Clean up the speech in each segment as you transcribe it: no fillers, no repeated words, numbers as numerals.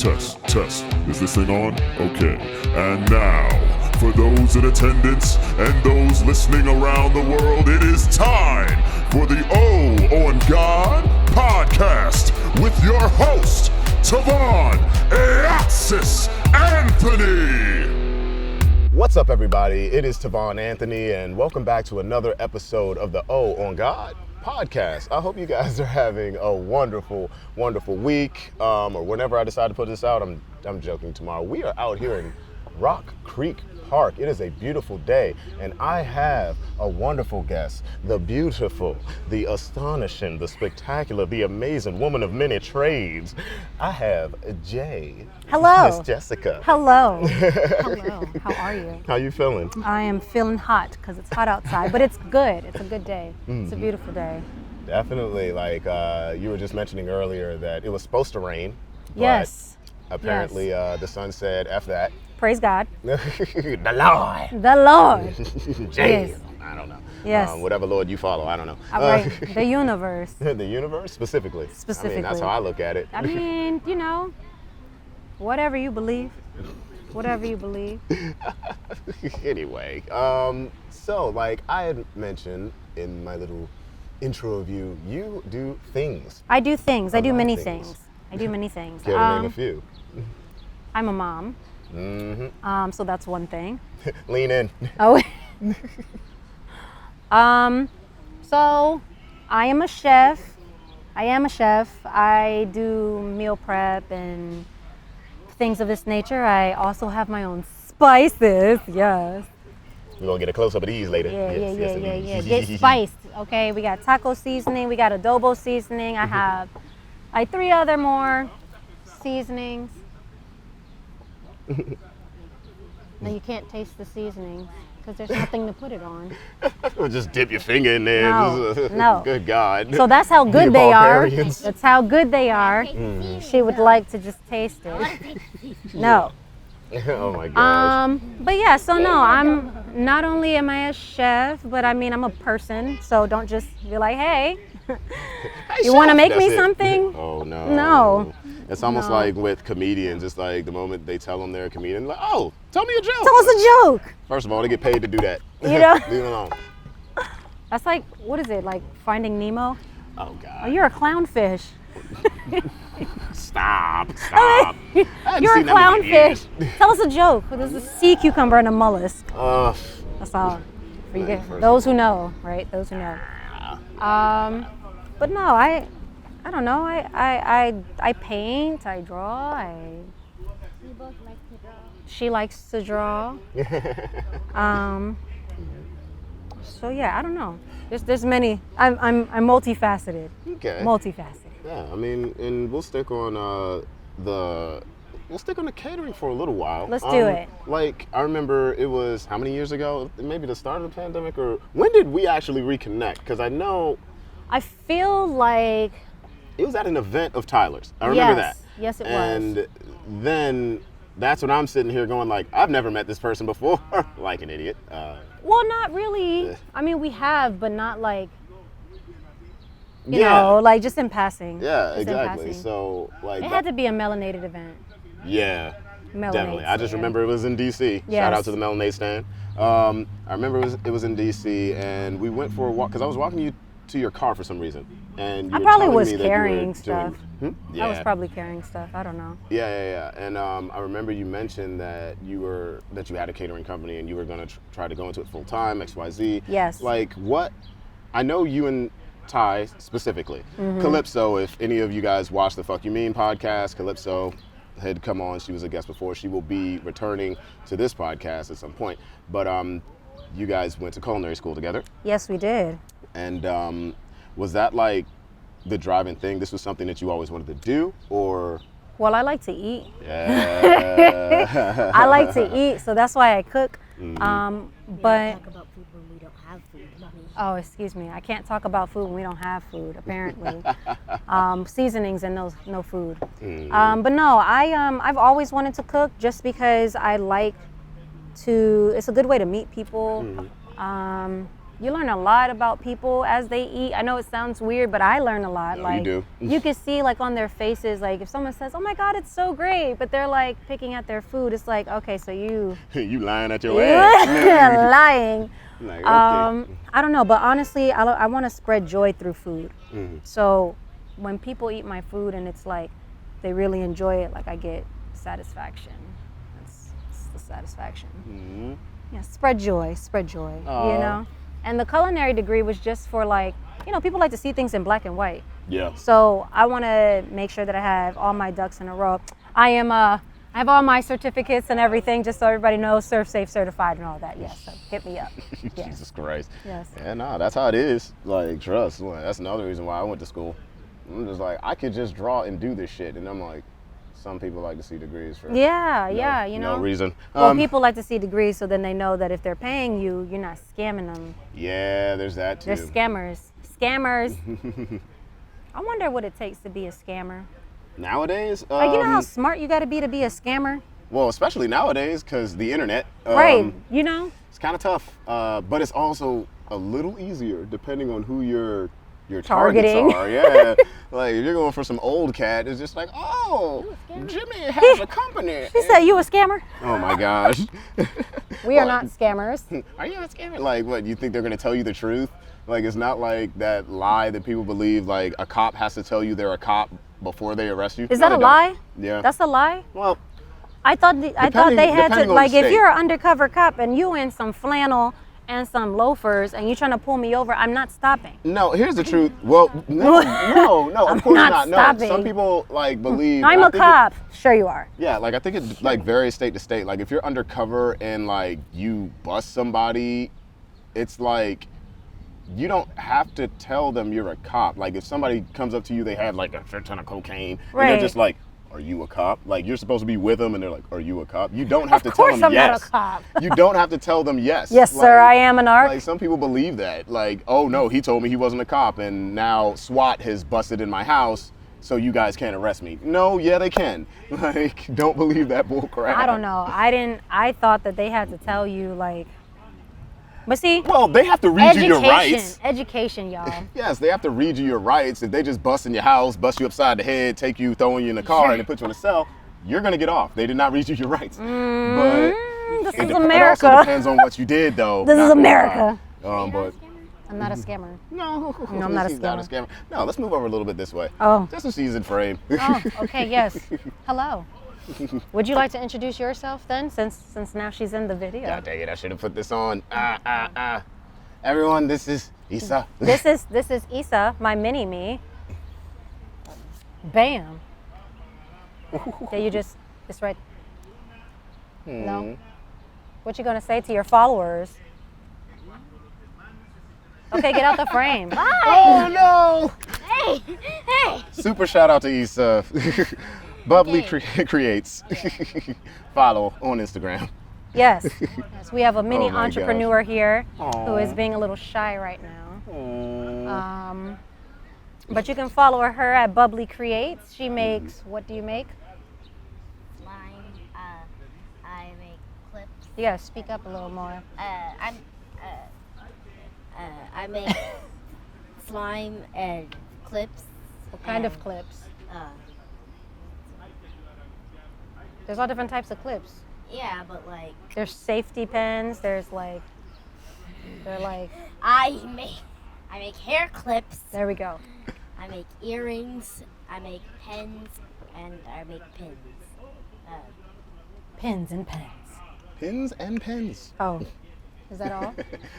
Test, test. Is this thing on? Okay. And now, for those in attendance and those listening around the world, it is time for the O on God podcast with your host, Tovaun Anthony. What's up, everybody? It is Tovaun Anthony, and welcome back to another episode of the O on God podcast. I hope you guys are having a wonderful, wonderful week, or whenever I decide to put this out. I'm joking tomorrow. We are out here in Rock Creek Park. It is a beautiful day, and I have a wonderful guest, the beautiful, the astonishing, the spectacular, the amazing woman of many trades. I have Jay. Hello. Miss Jessica. Hello. Hello. How are you? How you feeling? I am feeling hot because it's hot outside, but it's good. It's a good day. It's a beautiful day. Definitely. Like you were just mentioning earlier that it was supposed to rain. Yes. Apparently, the sun said, F that. Praise God. The Lord. The Lord. Jay. Yes. I don't know. Yes. Whatever Lord you follow, I don't know. All right. The universe. The universe, specifically. I mean, that's how I look at it. I mean, you know, whatever you believe. Whatever you believe. Anyway, so like I had mentioned in my little intro of you, you do things. I do things. I do many things. I do many things. Care to name a few? I'm a mom. Mm-hmm. So that's one thing. Lean in. Oh. So I am a chef. I do meal prep and things of this nature. I also have my own spices. Yes. We're gonna get a close up of these later. Yeah. Get spiced. Okay. We got taco seasoning. We got adobo seasoning. I have like 3 other more seasonings. No, you can't taste the seasoning because there's nothing to put it on. Just dip your finger in there. No. Good God. So that's how good they are. Barbarians. That's how good they are. She would like to just taste it. No. Oh my gosh. But yeah, so no, I'm not only am I a chef, but I mean I'm a person. So don't just be like, hey, you want to make me something? Oh no. No. It's almost like with comedians. It's like the moment they tell them they're a comedian, like, oh, tell me a joke. Tell us a joke. First of all, they get paid to do that. You know? Leave it alone. That's like, what is it, like Finding Nemo? Oh God. Oh, you're a clownfish. Stop. You're a clownfish. Tell us a joke. There's a sea cucumber and a mollusk. That's all. Those who know, right? Those who know. But no, I don't know. I paint. I draw. We both like to draw. She likes to draw. So yeah, I don't know. There's many. I'm multifaceted. Okay. Multifaceted. Yeah, I mean, and we'll stick on the catering for a little while. Let's do it. Like, I remember it was how many years ago? Maybe the start of the pandemic, or when did we actually reconnect? Because I know. I feel like it was at an event of Tyler's. I remember that. Yes, it was. And then that's when I'm sitting here going like, I've never met this person before, like an idiot. Well, not really. I mean, we have, but not like, you know, like just in passing. Yeah, exactly. So like. It had to be a melanated event. Yeah. Melanated Definitely. I just remember it was in DC. Yes. Shout out to the Melanated stand. I remember it was in DC, and we went for a walk because I was walking you to your car for some reason, and I probably was carrying stuff. Yeah. I was probably carrying stuff. I don't know. Yeah. And I remember you mentioned that you had a catering company and you were going to try to go into it full time, XYZ. Yes. Like what? I know you and Ty specifically. Calypso. If any of you guys watch the Fuck You Mean podcast, Calypso had come on. She was a guest before. She will be returning to this podcast at some point. But you guys went to culinary school together. Yes, we did. And was that like the driving thing? This was something that you always wanted to do, or? Well, I like to eat. Yeah. I like to eat, so that's why I cook. We But don't talk about food when we don't have food, mommy. oh, excuse me, I can't talk about food when we don't have food. Apparently, seasonings and no food. But no, I've always wanted to cook just because I like to. It's a good way to meet people. You learn a lot about people as they eat. I know it sounds weird, but I learn a lot. No, like you do. You can see like on their faces, like if someone says, "Oh my God, it's so great," but they're like picking at their food. It's like, okay, so you You lying at your ass. lying. Like, okay. I don't know, but honestly, I want to spread joy through food. So when people eat my food and it's like they really enjoy it, like I get satisfaction. It's the satisfaction. Yeah, spread joy, you know? And the culinary degree was just for like, you know, people like to see things in black and white. Yeah. So I want to make sure that I have all my ducks in a row. I have all my certificates and everything, just so everybody knows, Serve Safe certified and all that. Yes, so hit me up. Yes. Jesus Christ. Yes. Yeah, no, that's how it is. Like, trust. Like, that's another reason why I went to school. I'm just like, I could just draw and do this shit. And I'm like, some people like to see degrees for Yeah, you know. no reason. Well, people like to see degrees so then they know that if they're paying you, you're not scamming them. Yeah, there's that too. They're scammers. Scammers. I wonder what it takes to be a scammer. Nowadays, Like, you know how smart you got to be a scammer? well, especially nowadays, because the internet. Right, you know? It's kind of tough, but it's also a little easier depending on who your Targeting. targets are. Yeah, like if you're going for some old cat, it's just like, oh, Jimmy has a company. She said, you a scammer? Oh my gosh. We are not scammers. Are you a scammer? Like, what, you think they're going to tell you the truth? Like, it's not like that lie that people believe, like a cop has to tell you they're a cop before they arrest you. Is No, that a they don't. lie? Yeah. That's a lie? Well, I thought they had depending to, on like, the if state. you're an undercover cop and you in some flannel and some loafers and you're trying to pull me over, I'm not stopping. no, here's the truth. Well, no, of course not not. No, stopping. some people like believe. I'm I a think cop. Sure you are. Yeah, like I think it like varies state to state. Like if you're undercover and like you bust somebody, it's like you don't have to tell them you're a cop. Like if somebody comes up to you, they have like a shit ton of cocaine, and Right. they're just like, "Are you a cop?" Like you're supposed to be with them, and they're like, "Are you a cop?" You don't have to Of tell course them I'm yes. not a cop. You don't have to tell them yes. Yes, sir, I am an arc. Like some people believe that. Like, oh no, he told me he wasn't a cop, and now SWAT has busted in my house, so you guys can't arrest me. No, yeah, they can. Like, don't believe that bull crap. I don't know. I thought that they had to tell you, like, but see, Well, they have to read you your rights. Education, y'all. Yes, they have to read you your rights. If they just bust in your house, bust you upside the head, take you, throwing you in the car, and then put you in a cell, you're gonna get off. They did not read you your rights. This But is it also America. depends on what you did, though. This is Not- America. But I'm not a scammer. no, I'm not a he's not a scammer. No, let's move over a little bit this way. Oh. Just so she's in frame. Oh, okay, yes. Hello. Would you like to introduce yourself then, since now she's in the video? God dang it! I should have put this on. Everyone, this is Issa. This is Issa, my mini me. Bam. Yeah, you just it's right. No. What you gonna say to your followers? Okay, get out the frame. Bye. Oh no! Hey! Super shout out to Issa. Bubbly creates. Follow on Instagram. Yes. Yes, we have a mini Oh my entrepreneur here who Aw. is being a little shy right now. But you can follow her at Bubbly Creates. She makes, what do you make? Slime. I make clips. You gotta speak up a little more. I make slime and clips. What kind of clips? There's all different types of clips. Yeah, but like There's safety pins. They're like, I make hair clips. there we go. I make earrings. I make pens, and I make pins. Pins and pens. Pins and pens. Oh, is that all?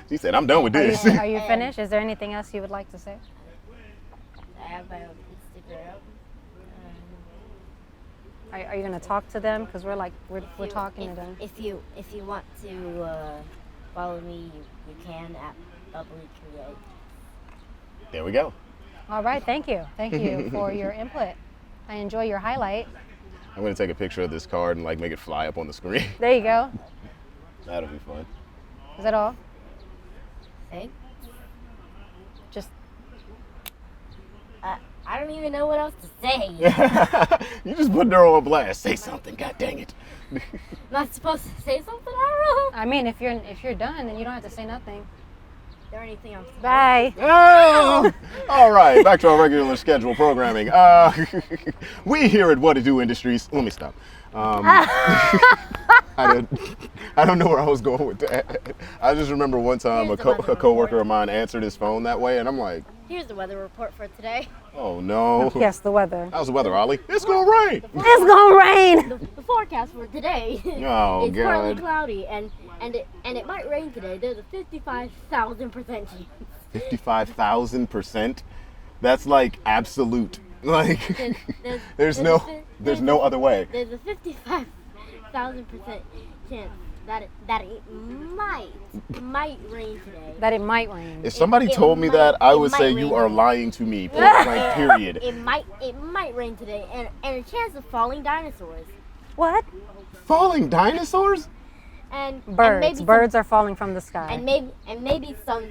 She said, "I'm done with Are this." you finished? Is there anything else you would like to say? I have my own Instagram. Are you gonna talk to them? Because we're talking to them. If you want to follow me, you can at Bubbly Create. There we go. All right, thank you for your input. I enjoy your highlight. I'm gonna take a picture of this card and like make it fly up on the screen. There you go. That'll be fun. Is that all? Hey, Just I don't even know what else to say. You just put her on blast. Say something. God dang it. Not supposed to say something? I don't know. I mean, if you're done, then you don't have to say nothing. there anything else? Bye. Oh! All right, back to our regular schedule programming. We here at What to Do Industries. Let me stop. I don't know where I was going with that. I just remember one time a coworker of mine answered his phone that way, and I'm like, Here's the weather report for today. oh no. Yes, the weather. How's the weather, Ollie? It's gonna rain. It's gonna rain. The forecast for today Oh, is partly God. cloudy, and it might rain today. There's a 55,000% chance. 55,000%. That's like absolute. Like there's no other way. There's a 55,000% chance that it might rain today. That it might rain. If somebody It told me might- that, I it would might say rain you are today. lying to me. Point blank, period. It might rain today, and a chance of falling dinosaurs. What? Falling dinosaurs? And Birds. maybe some- Birds are falling from the sky. and maybe some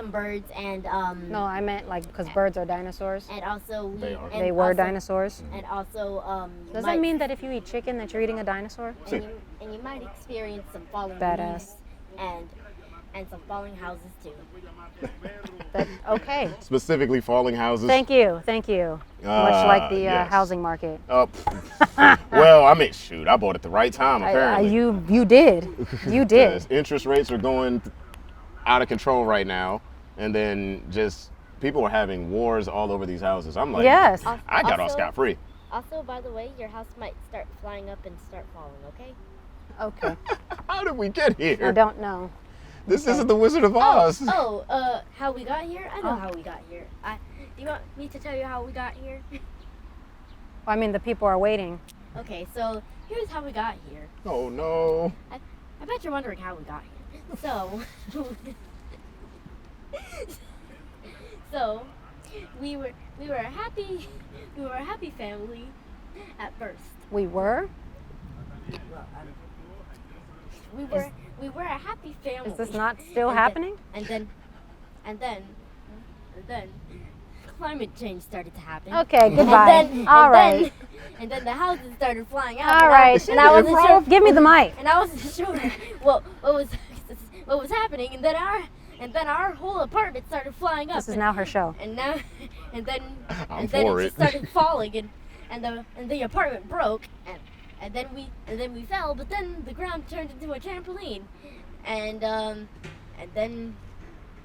birds and No, I meant like because birds are dinosaurs. and also They are. They were dinosaurs. and also Does that mean that if you eat chicken that you're eating a dinosaur? and you might experience some falling Badass. leaves and some falling houses too. Okay. Specifically falling houses. Thank you. Thank you. Much like the yes. housing market. Well, I mean, shoot, I bought at the right time, apparently. You did. You did. Because interest rates are going out of control right now, and then just people are having wars all over these houses. I'm like, Yes. I got off Also- scot-free. Also, by the way, your house might start flying up and start falling. Okay. Okay. How did we get I here? don't know. This isn't the Wizard of Oz. How we got here? I know how we got here. Do you want me to tell you how we got here? I mean, the people are waiting. Okay, so here's how we got here. Oh no. I bet you're wondering how we got here. So we were a happy family at first. We were? We were a happy family. Is this not still And happening? And then climate change started to happen. Okay, goodbye. All right. And then the houses started flying out. All right. And I wasn't sure. Give me the mic. And I wasn't sure what was happening. And then our whole apartment started flying up. This is now her show. And now, and then I'm and then for it it. just started falling, and the apartment broke, and then we fell, but then the ground turned into a trampoline, and then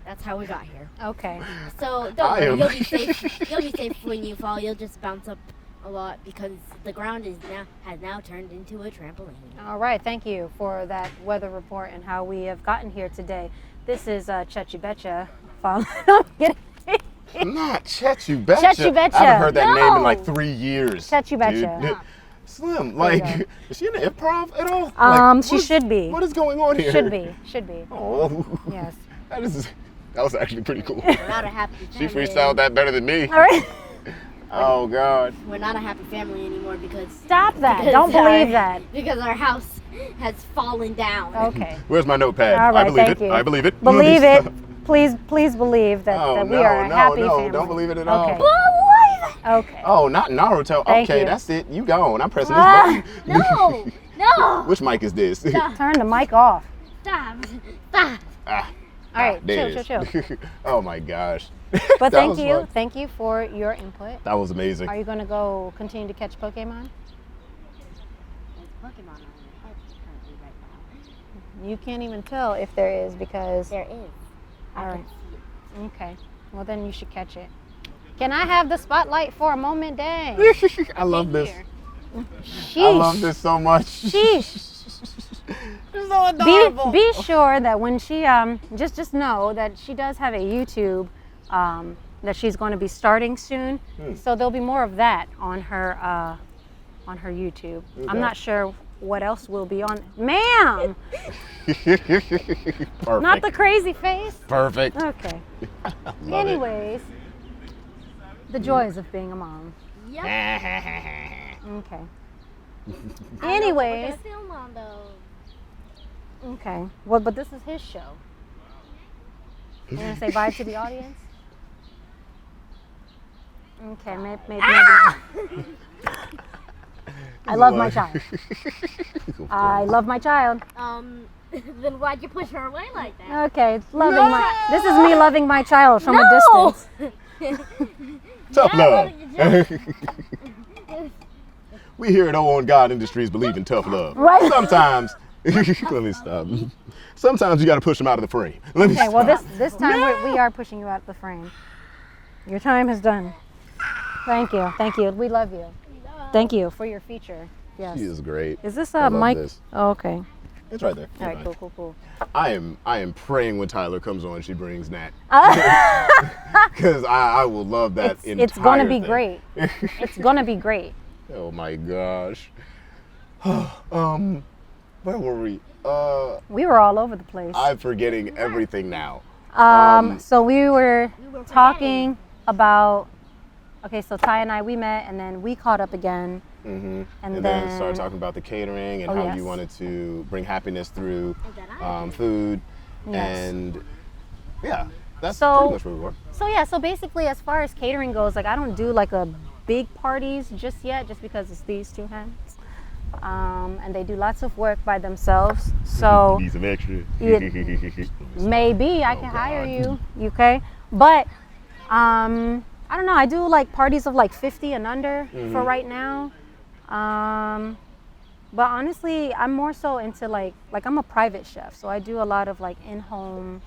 that's how we got here. Okay. So I don't worry, am- you'll be safe. You'll be safe when you fall. You'll just bounce up a lot because the ground has now turned into a trampoline. All right. Thank you for that weather report and how we have gotten here today. This is Chechi Betcha. I'm kidding. Not Chechu Betcha. Chechu Betcha. I haven't heard that name in like No. 3 years. Chechu Betcha. dude. Slim, you like, is she in the improv at all? She should be. What is going on here? Should be. Oh, Yes. that was actually pretty cool. We're not a happy She family. freestyled that better than me. All right. Oh God. We're not a happy family anymore because Stop that. because Don't believe our- that. because our house has fallen down. Okay. Where's my notepad? All right. I believe Thank it. you. I believe it. Believe it. Please believe that, Oh, that we no, are a no, happy no. family. Don't believe it at all. Okay. Okay. Oh, not Naruto. Thank Okay, you. that's it. You gone. I'm pressing Ah, this button. No! Which mic is this? Turn the mic off. Stop! Ah, All right. there Chill. it is. Oh my gosh. But That thank was you. fun. Thank you for your input. That was amazing. Are you going to go continue to catch Pokemon? There's Pokemon on your head currently right now. You can't even tell if there is because. There is. I All can right. see it. Okay. Well, then you should catch it. Can I have the spotlight for a moment? Dang. I love this. Here. Sheesh. I love this so much. Sheesh. It's so adorable. Be sure that when she just know that she does have a YouTube that she's going to be starting soon. So there'll be more of that on her YouTube. Okay. I'm not sure what else will be on. Ma'am, Perfect. not the crazy face. Perfect. Okay. Love Anyways, the joys of being a mom. Yep. it. Okay. I don't know what we're Anyways, gonna film on though. okay. Well, but this is his show. You want to say bye to the audience? Okay, maybe. I love my child. I love my child. Then why'd you push her away like that? Okay, this is me loving my child from a distance. Tough love. Yeah, We here at O on God Industries believe in tough love. Right. Sometimes, let me stop. Sometimes you got to push them out of the frame. Let me Okay, well stop. this time we are pushing you out of the frame. Your time is done. Thank you. We love you. Thank you for your feature. Yes. She is great. Is this I a love mic? this. Oh, okay. It's right there. All You're right, fine. cool. I am praying when Tyler comes on, she brings Nat. Because I will love that entire It's gonna be thing. great. It's gonna be great. Oh my gosh. Where were we? We were all over the place. I'm forgetting everything now. So we were talking about. Okay, so Ty and I, we met, and then we caught up again. Mm-hmm. And then then started talking about the catering and Oh, how yes. you wanted to bring happiness through then food. Yes. And yeah, that's So- pretty much where we were. So basically, as far as catering goes, like I don't do like a big parties just yet, just because it's these two hands, and they do lots of work by themselves. So Need some extra. maybe I Oh, can hire God. you, okay? But I don't know. I do like parties of like 50 and under for right now. But honestly, I'm more so into like I'm a private chef, so I do a lot of like in-home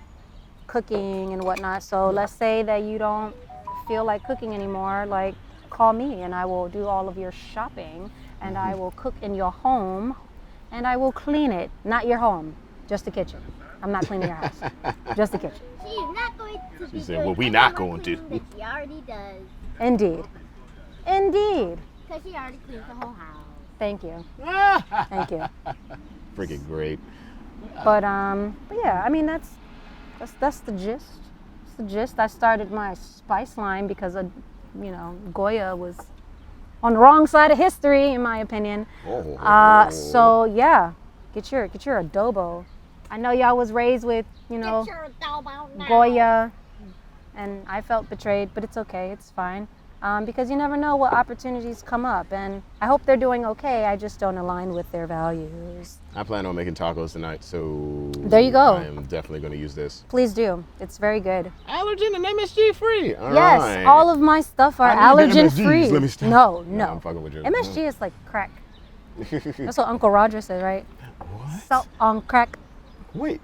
cooking and whatnot. So let's say that you don't feel like cooking anymore, like call me and I will do all of your shopping and I will cook in your home and I will clean it. Not your home, just the kitchen. I'm not cleaning your house, just the kitchen. She's not going to be said, doing "Well, we any not more going to." cleaning than she already does. Indeed. Because she already cleans the whole house. Thank you. Thank you. Freaking great. But yeah, I mean that's the gist. That's the gist. I started my spice line because Goya was on the wrong side of history, in my opinion. So yeah, get your adobo. I know y'all was raised with Get your adobo now. Goya, and I felt betrayed, but it's okay. It's fine. Because you never know what opportunities come up, and I hope they're doing okay. I just don't align with their values. I plan on making tacos tonight, so There you go. I am definitely going to use this. Please do. It's very good. Allergen and MSG free. All Yes, right. all of my stuff are I need the allergen MSGs. free. Let me stop. No, No, no. I'm fucking with you. MSG is like crack. That's what Uncle Roger said, right? What? Salt on crack. Wait.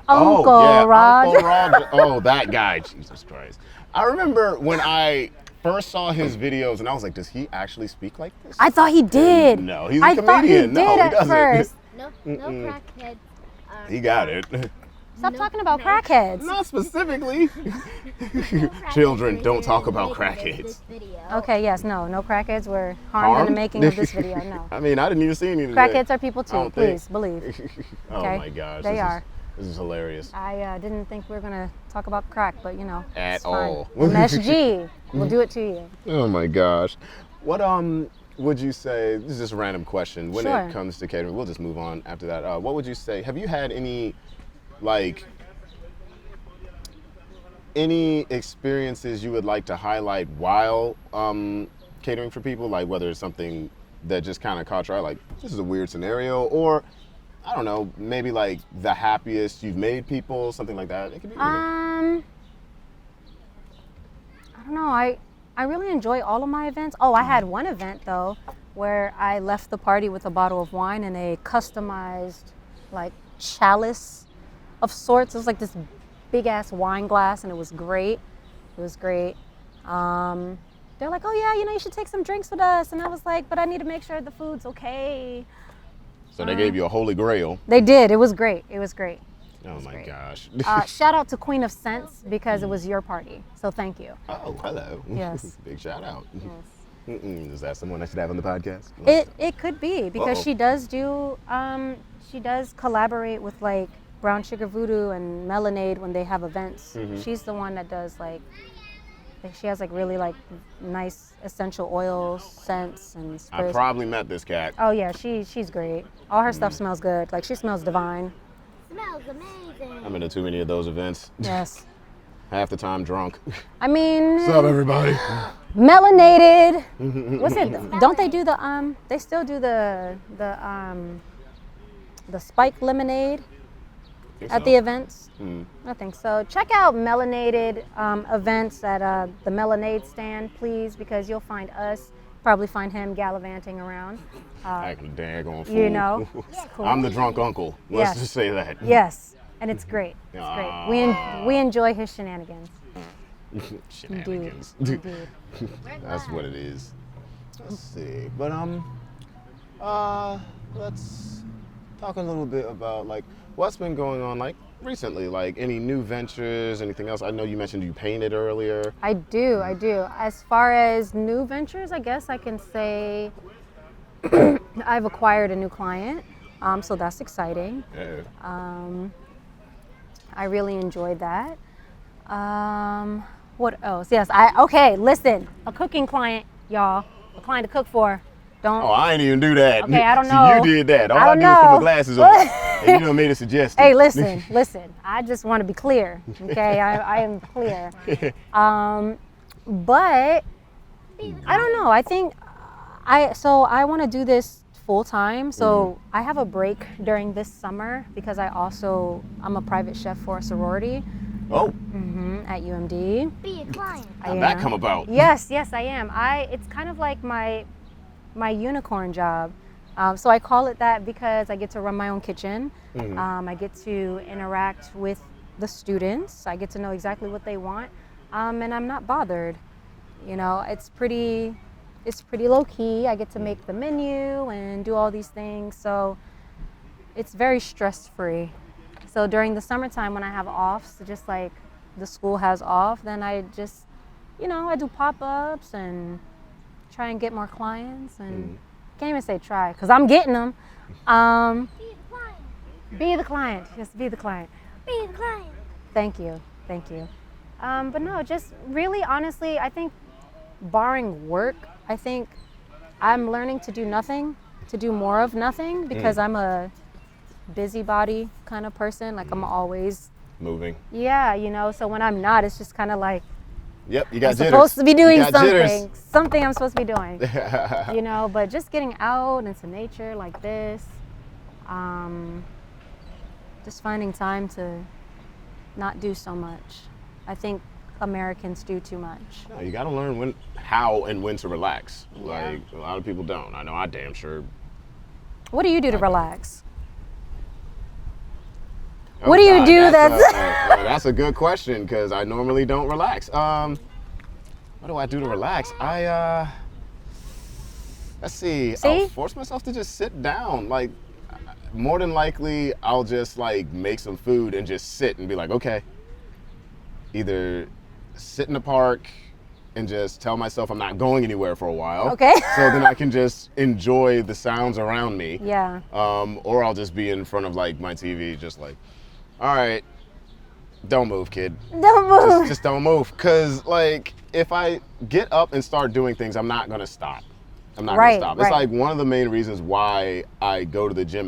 Uncle yeah, Roger. Uncle Roger. Oh, that guy. Jesus Christ. I remember when I first saw his videos and I was like, does he actually speak like this? I thought he did. No, he's a I thought he comedian. did No, he at doesn't. first. No crackheads. He got it. Stop No, talking about no. crackheads. Not specifically. No Children, crackheads don't were talk about here in crackheads. this video. Okay, yes, no crackheads were harmed in the making of this video. No. I mean, I didn't even see any today. Crackheads are people I don't too, think. please believe. Oh Okay? my gosh. They are. This is hilarious. I didn't think we were gonna talk about crack, but At it's fine. all. MSG, we'll do it to you. Oh my gosh. What would you say, this is just a random question, when Sure. it comes to catering, we'll just move on after that. What would you say, have you had any experiences you would like to highlight while catering for people? Like whether it's something that just kind of caught your eye, like this is a weird scenario, or I don't know, maybe like the happiest you've made people, something like that. It could be anything. I don't know. I really enjoy all of my events. Oh, I had one event though where I left the party with a bottle of wine and a customized like chalice of sorts. It was like this big ass wine glass and it was great. It was great. They're like, oh yeah, you should take some drinks with us. And I was like, but I need to make sure the food's okay. So they gave you a holy grail. They did. It was great. It was great. Oh my great. gosh. Shout out to Queen of Scents because it was your party. So thank you. Oh, hello. Yes. Big shout out. Yes. Is that someone I should have on the podcast? It could be because Uh-oh. she does do she does collaborate with like Brown Sugar Voodoo and Melonade when they have events. She's the one that does like she has like really like nice essential oils, scents, and I sprays. probably met this cat. Oh yeah, she's great. All her stuff smells good. Like she smells divine. Smells amazing. I've been to too many of those events. Yes. Half the time drunk. I mean, What's up, everybody? melanated. What's it? Don't they do the they still do the the spiked lemonade Think at so? the events. Mm. I think so. Check out melanated events at the Melanade stand, please, because you'll find us, probably find him gallivanting around. Acting a daggone fool. You know, it's cool. I'm the drunk uncle. Let's Yes. just say that. Yes, and it's great. It's great. We enjoy his shenanigans. Shenanigans. Indeed. That's what it is. Let's see. But let's talk a little bit about like what's been going on like recently, like any new ventures, anything else. I know you mentioned you painted earlier. I do. As far as new ventures, I guess I can say I've acquired a new client, so that's exciting. Yeah. I really enjoyed that. What else? Yes, okay, listen, a cooking client, y'all, a client to cook for. Don't. Oh, I ain't even do that. Okay, I don't See, know. you did that. All I I, don't did was put my know. glasses on. And you done made a suggestion. Hey, listen. I just want to be clear, okay? I am clear. But I don't know. I think I want to do this full time. So I have a break during this summer because I'm a private chef for a sorority. Oh, At UMD. Be a client. how'd that come about? Yes, I am. It's kind of like my unicorn job. So I call it that because I get to run my own kitchen. I get to interact with the students. I get to know exactly what they want, and I'm not bothered. You know, it's pretty low key. I get to make the menu and do all these things, so it's very stress free. So during the summertime when I have offs, just like the school has off, then I just, I do pop-ups and try and get more clients, and can't even say try because I'm getting them. Be the client. Just be the client. Be the client. Thank you. But no, just really honestly, I think barring work, I think I'm learning to do nothing, to do more of nothing because I'm a busybody kind of person. Like I'm always Moving. Yeah, so when I'm not, it's just kind of like Yep, you got I'm jitters. supposed to be doing You got something. jitters. Something I'm supposed to be doing. But just getting out into nature like this, just finding time to not do so much. I think Americans do too much. No, you got to learn how and when to relax. Yeah. Like a lot of people don't. I know I damn sure. What do you do to relax? Oh, What do you God, do that's a good question because I normally don't relax. What do I do to relax? Let's see. I'll force myself to just sit down. Like more than likely, I'll just like make some food and just sit and be like, okay. Either sit in the park and just tell myself I'm not going anywhere for a while. Okay. So then I can just enjoy the sounds around me. Yeah. Or I'll just be in front of like my TV, just like, all right, don't move, kid. Don't move. Just don't move. Cause like if I get up and start doing things, I'm not gonna stop. I'm not gonna stop. It's like one of the main reasons why I go to the gym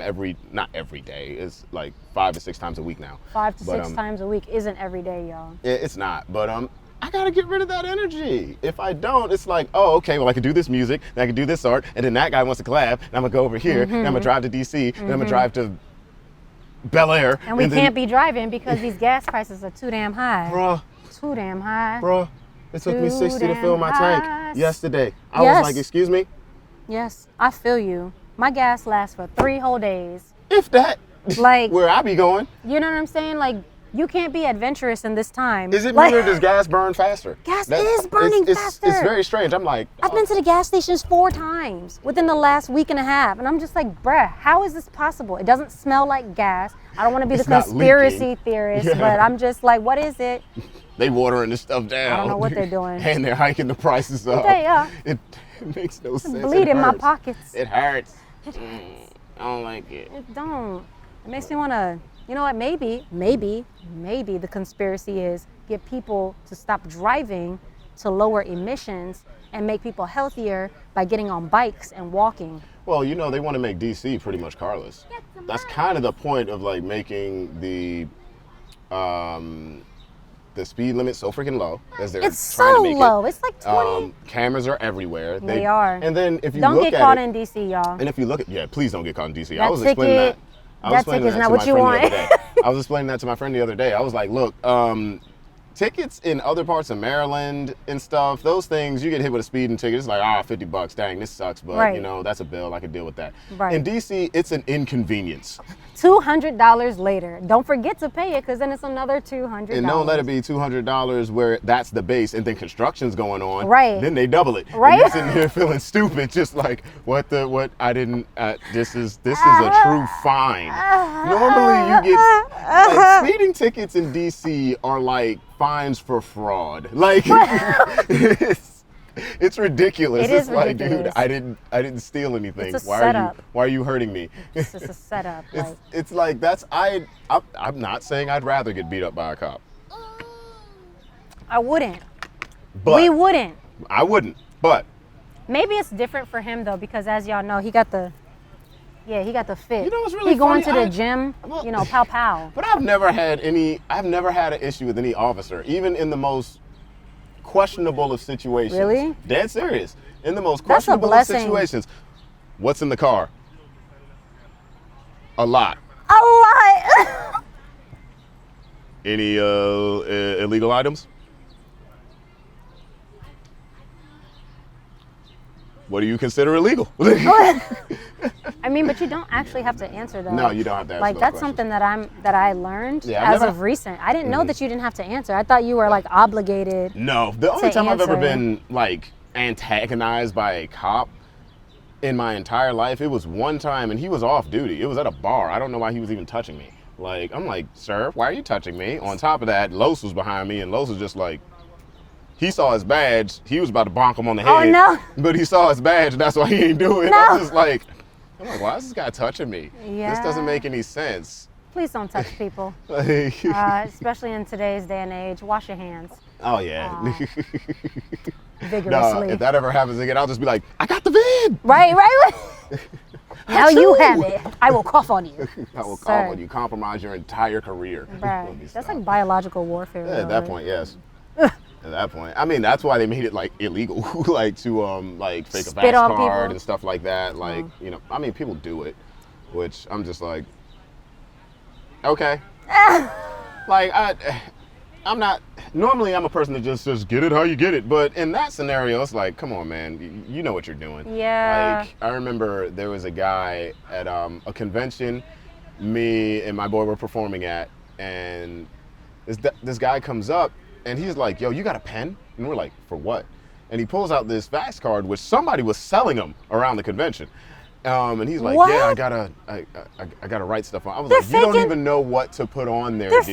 not every day. It's like 5 to 6 times a week now. 5 to 6 times a week isn't every day, y'all. It's not, but I gotta get rid of that energy. If I don't, it's like, oh, okay, well I can do this music, and I can do this art, and then that guy wants to collab, and I'm gonna go over here, and I'm gonna drive to DC, and I'm gonna drive to Bel Air. And we can't be driving because these gas prices are too damn high. Bruh. Too damn high. Bruh, it took me 60 to fill my high. tank yesterday. I was like, excuse me? Yes, I feel you. My gas lasts for 3 whole days. If that. Like where I be going. You know what I'm saying? Like you can't be adventurous in this time. Is it like, me or does gas burn faster? Gas is burning faster. It's very strange. I'm like, I've been to the gas stations 4 times within the last week and a half, and I'm just like, bruh, how is this possible? It doesn't smell like gas. I don't want to be the conspiracy theorist, but I'm just like, what is it? They watering this stuff down. I don't know what they're doing. And they're hiking the prices up. They are. It makes no sense. Bleed in my pockets. It hurts. I don't like it. It don't. It makes me want to, you know what, maybe the conspiracy is get people to stop driving to lower emissions and make people healthier by getting on bikes and walking. Well, they want to make DC pretty much carless. That's kind of the point of like making the speed limit so freaking low. As they're it's trying so to make low. It's like 20. Cameras are everywhere. They are. And then if you don't look get at caught it, in DC, y'all. And if you look at, please don't get caught in DC. That I was explaining that. I was That explaining ticket's that not to what my you friend want. the other day. I was explaining that to my friend the other day. I was like, look, tickets in other parts of Maryland and stuff, those things, you get hit with a speeding ticket, it's like, $50, dang, this sucks, but Right. you know, that's a bill, I could deal with that. Right. In DC, it's an inconvenience. $200 later. Don't forget to pay it, because then it's another $200. And don't let it be $200 where that's the base, and then construction's going on. Right. Then they double it. Right. And you're sitting here feeling stupid, just like, this is a true fine. Normally you get, like, speeding tickets in DC are like fines for fraud. Like, it's ridiculous. It is It's like, ridiculous. dude, I didn't steal anything. It's a Why setup. are you hurting me? It's just a setup. Like, It's like I'm not saying I'd rather get beat up by a cop. I wouldn't. But We wouldn't. I wouldn't. But Maybe it's different for him though, because as y'all know, he got the fit. You know what's really he going funny? to the gym, you know, pow pow. But I've never had an issue with any officer, even in the most questionable of situations. Really? Dead serious. In the most That's a questionable of blessing. situations. What's in the car? A lot. A lot. Any illegal items? What do you consider illegal? I mean, but you don't actually have to answer though. No, you don't have to answer Like those that's questions. something that I learned Yeah, I've as never- of recent. I didn't know that you didn't have to answer. I thought you were like obligated. No, the only to time I've ever answer. been like antagonized by a cop in my entire life, it was one time, and he was off duty. It was at a bar. I don't know why he was even touching me. Like, I'm like, sir, why are you touching me? On top of that, Los was behind me, and Los was just like, he saw his badge. He was about to bonk him on the head. Oh, no. But he saw his badge, and that's why he ain't do it. No. I'm like, why is this guy touching me? This Yeah. doesn't make any sense. Please don't touch people, Like, especially in today's day and age. Wash your hands oh, yeah. vigorously. Nah, if that ever happens again, I'll just be like, I got the vid. Right. Now you Achoo. have it. I will cough on you. I will Sir. call when you compromise your entire career. Right. Let me That's stop. like biological warfare. Yeah, at though, that right? point, yes. At that point, I mean, that's why they made it like illegal, like to like fake a Spit vax on card people. and stuff like that. Like, you know, I mean, people do it, which I'm just like, okay. Like I'm not. Normally, I'm a person that just says get it how you get it, but in that scenario, it's like, come on, man, you know what you're doing. Yeah. Like, I remember there was a guy at a convention, me and my boy were performing at, and this guy comes up and he's like, yo, you got a pen? And we're like, for what? And he pulls out this vax card, which somebody was selling them around the convention. And he's like, What? yeah, I gotta write stuff on. I was They're like, you don't faking- even know what to put on there, They're dude.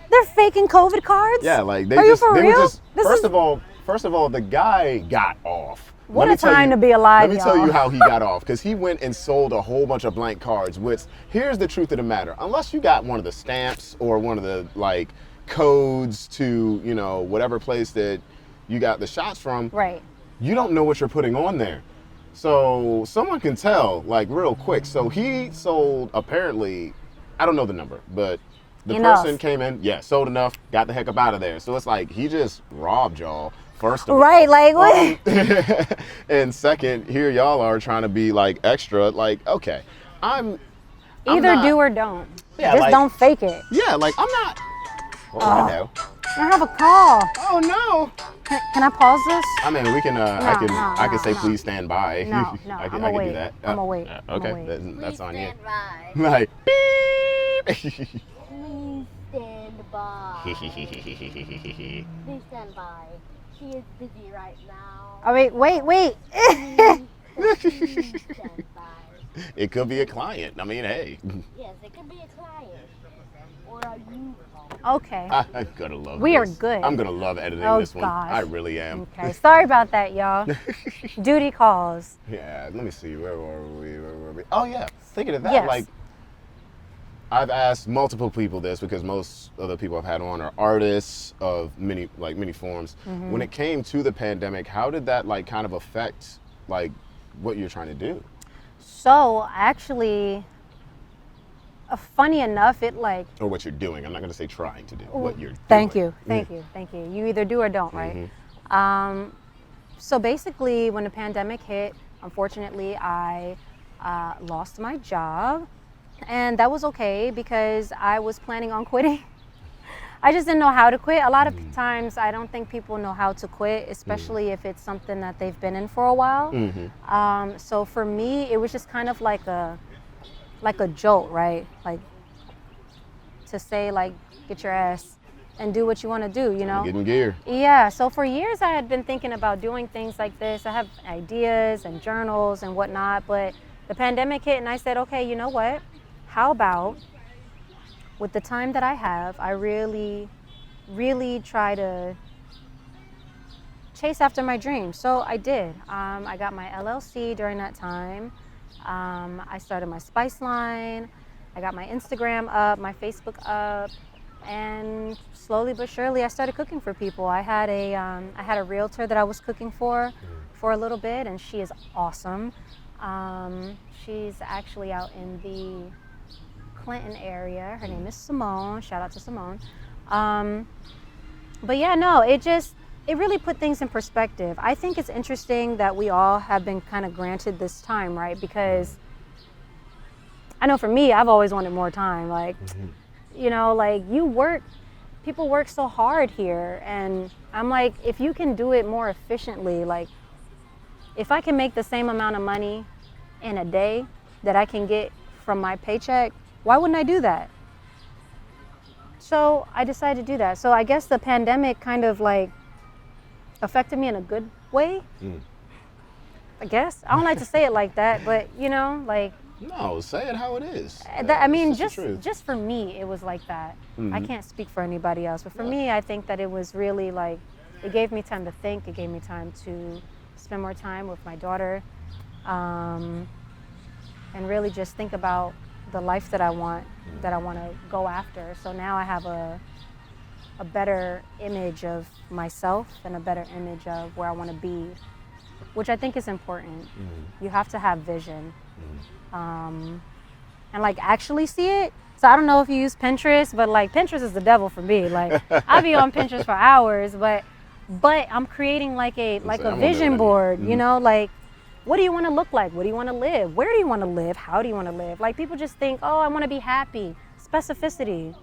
They're faking COVID cards. Yeah, like they Are you just for they real? were just This first is- of all, the guy got off. What Let me a tell time you- to be alive, Let me tell y'all. you how he got off, because he went and sold a whole bunch of blank cards. Which, here's the truth of the matter: unless you got one of the stamps or one of the like codes to, you know, whatever place that you got the shots from, Right. you don't know what you're putting on there. So someone can tell, like, real quick. So he sold, apparently, I don't know the number, but the Enough. person came in, sold enough, got the heck up out of there. So it's like he just robbed y'all, first of Right, all. like, what? And second, here y'all are trying to be like extra, like, okay, I'm Either not- do or don't. Yeah, Just like- don't fake it. Yeah, like I'm not. Oh, I know. I have a call. Oh no. Can I pause this? I mean, we can. I can say please stand by. No, I can I'ma do wait. that. I'ma wait. Okay, I'ma wait. that's on you. Stand by. Like. Please stand by. Please stand by. She is busy right now. Oh, wait. Please stand by. It could be a client. I mean, hey. Yes, it could be a client. Or are you? Okay. I'm gonna love We are this. good. I'm gonna love editing Oh, this one. gosh. I really am. Okay. Sorry about that, y'all. Duty calls. Yeah, let me see. Where were we? Oh, yeah. Thinking of that, Yes. like, I've asked multiple people this because most of the people I've had on are artists of many forms. Mm-hmm. When it came to the pandemic, how did that, like, kind of affect, like, what you're trying to do? So actually, funny enough, it like. Or what you're doing. I'm not gonna say trying to do. What you're doing. Thank you. You either do or don't, right? So basically, when the pandemic hit, unfortunately, I lost my job, And that was okay because I was planning on quitting. I just didn't know how to quit. A lot of times I don't think people know how to quit, especially if it's something that they've been in for a while. So for me, it was just kind of like a jolt, right? Like to say like, get your ass and do what you want to do, you know? Get in gear. Yeah, so for years I had been thinking about doing things like this. I have ideas and journals and whatnot, but the pandemic hit and I said, okay, you know what? How about with the time that I have, I really, really try to chase after my dreams. So I did. I got my LLC during that time. I started my Spice line. I got my Instagram up, my Facebook up, and slowly but surely I started cooking for people. I had a realtor that I was cooking for a little bit, and she is awesome. She's actually out in the Clinton area. Her name is Simone. Shout out to Simone. But yeah, no, it really put things in perspective. I think it's interesting that we all have been kind of granted this time, right? Because I know for me, I've always wanted more time. Like, you know, like people work so hard here. And I'm like, if you can do it more efficiently, like if I can make the same amount of money in a day that I can get from my paycheck, why wouldn't I do that? So I decided to do that. So I guess the pandemic kind of like affected me in a good way. I guess. I don't like to say it like that, but you know, like. No, say it how it is. I mean, just for me, it was like that. I can't speak for anybody else, but for me, I think that it was really like, it gave me time to think. It gave me time to spend more time with my daughter, and really just think about the life that I want to go after. So now I have a better image of myself and a better image of where I want to be, which I think is important. You have to have vision, and like actually see it. So I don't know if you use Pinterest, but like Pinterest is the devil for me. Like I be on Pinterest for hours, but I'm creating like a vision board, you know, like what do you want to look like? What do you want to live? Where do you want to live? How do you want to live? Like people just think, oh, I want to be happy. Specificity.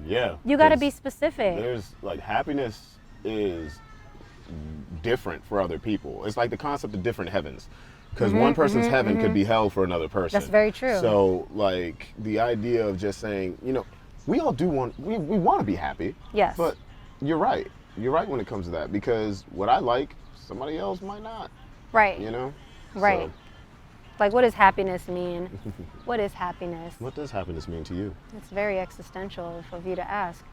Yeah. You got to be specific. There's like happiness is different for other people. It's like the concept of different heavens. Because one person's heaven could be hell for another person. That's very true. So like the idea of just saying, you know, we all do want, we want to be happy. Yes. But you're right. You're right when it comes to that. Because what I like, somebody else might not. Right. You know? Right. So. Like, what does happiness mean? What is happiness? What does happiness mean to you? It's very existential of you to ask.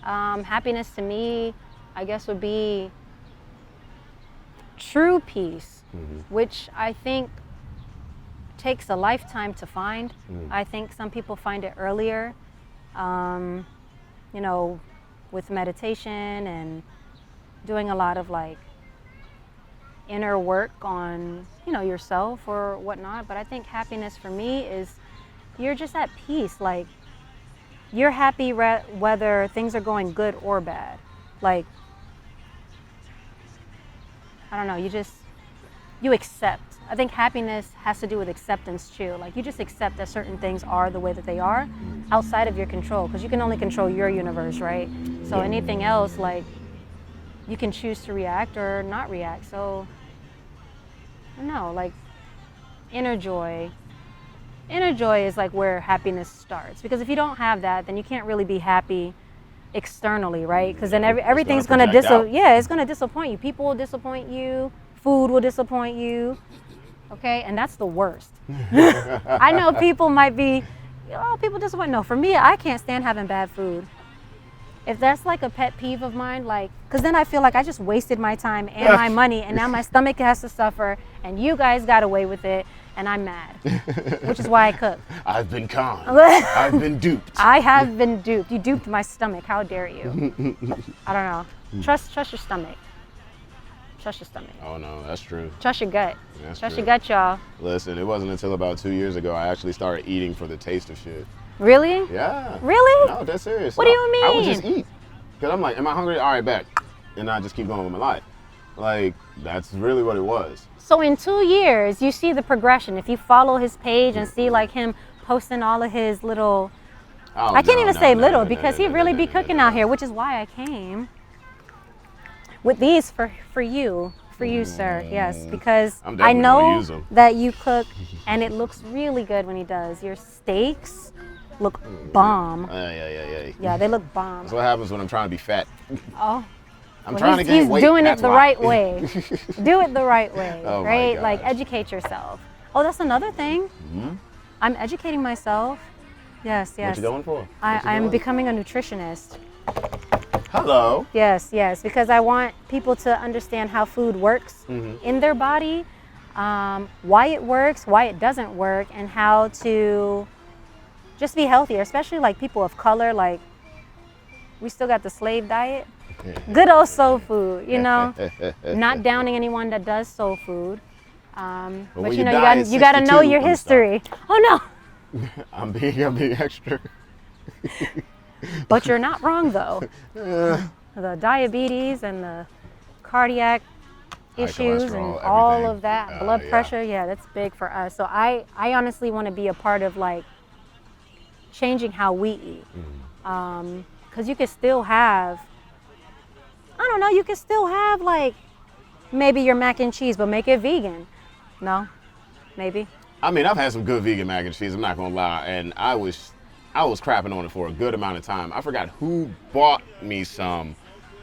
Happiness to me, I guess, would be true peace, which I think takes a lifetime to find. I think some people find it earlier, you know, with meditation and doing a lot of like inner work on, you know, yourself or whatnot. But I think happiness for me is you're just at peace. Like you're happy whether things are going good or bad. Like, I don't know, you accept. I think happiness has to do with acceptance too. Like you just accept that certain things are the way that they are outside of your control, because you can only control your universe, right? So anything else, like you can choose to react or not react. So I don't know, like inner joy is like where happiness starts, because if you don't have that, then you can't really be happy externally, right? Because then everything's gonna it's gonna disappoint you. People will disappoint you. Food will disappoint you. Okay, and that's the worst. I know people might be, oh, people disappoint. No, for me, I can't stand having bad food. If that's like a pet peeve of mine, like, because then I feel like I just wasted my time and my money, and now my stomach has to suffer, and you guys got away with it, and I'm mad, which is why I cook. I've been conned. I've been duped. I have been duped. You duped my stomach. How dare you? I don't know. Trust your stomach. Trust your stomach. Oh no, that's true. Trust your gut. That's Trust true. your gut, y'all. Listen, it wasn't until about 2 years ago I actually started eating for the taste of shit. Really? Yeah. Really? No, that's serious. What do you mean? I would just eat. Because I'm like, am I hungry? All right, back. And I just keep going with my life. Like, that's really what it was. So in 2 years, you see the progression. If you follow his page and see like him posting all of his little. Oh, I can't no, even no, say no, little no, because no, he no, really no, be no, cooking no, out no. here, which is why I came with these for you, sir. Yes, because I'm I definitely gonna know use 'em. that you cook, and it looks really good when he does. Your steaks look bomb. Yeah. Yeah, they look bomb. That's what happens when I'm trying to be fat. Oh. I'm Well, trying to gain he's weight. doing that's it the why. right way. Do it the right way, Oh my right? Like gosh. educate yourself. Oh, that's another thing. I'm educating myself. Yes. What you going for? What you I'm doing? becoming a nutritionist. Hello. Yes, because I want people to understand how food works in their body, why it works, why it doesn't work, and how to just be healthier, especially like people of color. Like, we still got the slave diet. Good old soul food, you know. Not downing anyone that does soul food. But when you you know, die at you gotta know 62, your I'm history. Oh no. I'm being extra. But you're not wrong though. The diabetes and the cardiac issues and cholesterol, all everything. of that, blood Yeah. pressure, yeah, that's big for us. So I honestly want to be a part of like changing how we eat. Because you can still have, I don't know, you can still have like maybe your mac and cheese, but make it vegan. No? Maybe? I mean, I've had some good vegan mac and cheese, I'm not gonna lie, and I was crapping on it for a good amount of time. I forgot who bought me some.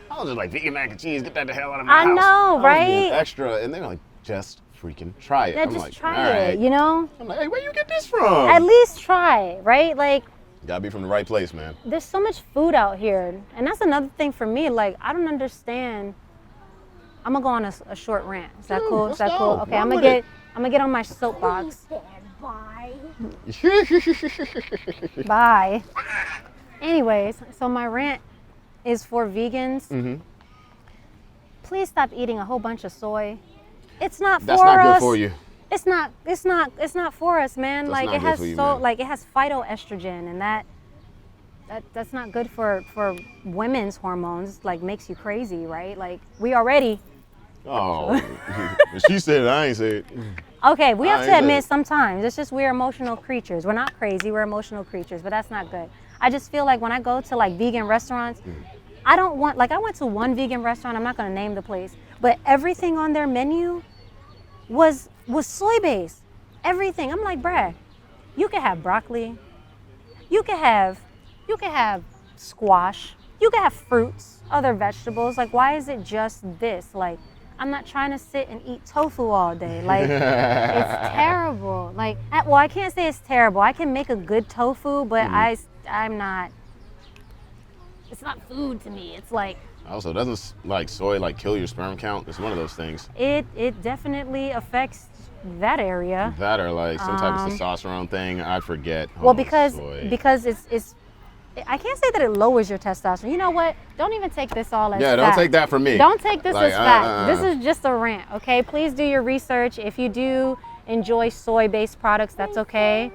I was just like, vegan mac and cheese, get that the hell out of my I house. know, I was being right? extra, and they were like, just freaking try it. Yeah, I'm just like, try all it, right. you know? I'm like, hey, where you get this from? At least try it, right? Like, Gotta be from the right place, man. there's so much food out here, and that's another thing for me. Like, I don't understand. I'm gonna go on a short rant. Is that cool? Is let's that cool? go. Okay, Run I'm with gonna get on my soapbox. Bye. Bye. Anyways, so my rant is for vegans. Please stop eating a whole bunch of soy. It's not That's for not us. good for you. It's not for us, man. That's Like not it good has for you, so man. like it has phytoestrogen, and that's not good for women's hormones. Like makes you crazy, right? Like we already. Oh, she said it, I ain't said it. Okay, we have I to ain't admit say it. sometimes it's just we're emotional creatures. We're not crazy, we're emotional creatures, but that's not good. I just feel like when I go to like vegan restaurants, I don't want, like I went to one vegan restaurant, I'm not gonna name the place, but everything on their menu was soy based. Everything. I'm like, bruh, you can have broccoli, you can have squash, you can have fruits, other vegetables. Like why is it just this? Like I'm not trying to sit and eat tofu all day. Like, it's terrible. Like, well, I can't say it's terrible. I can make a good tofu, but I'm not. It's not food to me. It's like Also, doesn't like soy like kill your sperm count? It's one of those things. it definitely affects that area. That or like some type of testosterone thing. I forget. Well, Oh, because soy. it's I can't say that it lowers your testosterone. You know what? Don't even take this all as Yeah, don't fact. take that from me. Don't take this Like, as fact. This is just a rant, okay? Please do your research. If you do enjoy soy-based products, that's okay.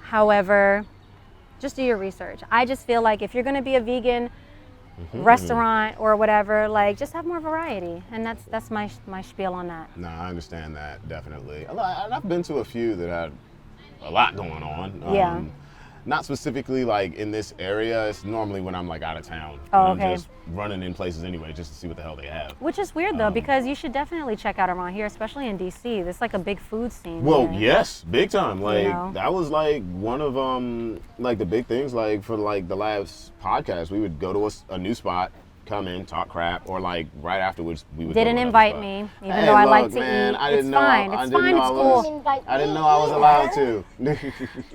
However, just do your research. I just feel like if you're gonna be a vegan restaurant or whatever, like just have more variety, and that's my spiel on that. No, I understand that definitely. I've been to a few that had a lot going on. Yeah. Not specifically like in this area. It's normally when I'm like out of town. Oh, when I'm okay. just running in places anyway, just to see what the hell they have. Which is weird though, because you should definitely check out around here, especially in DC. There's like a big food scene. Well, here. yes, big time. Like know? that was like one of like the big things. Like for like the last podcast, we would go to a new spot, come in, talk crap, or like right afterwards we would. Didn't go to invite another me, spot. even Hey, though I like look, to man, eat. I didn't It's know. fine. I It's didn't fine. know It's I cool. was. I didn't know I was allowed to.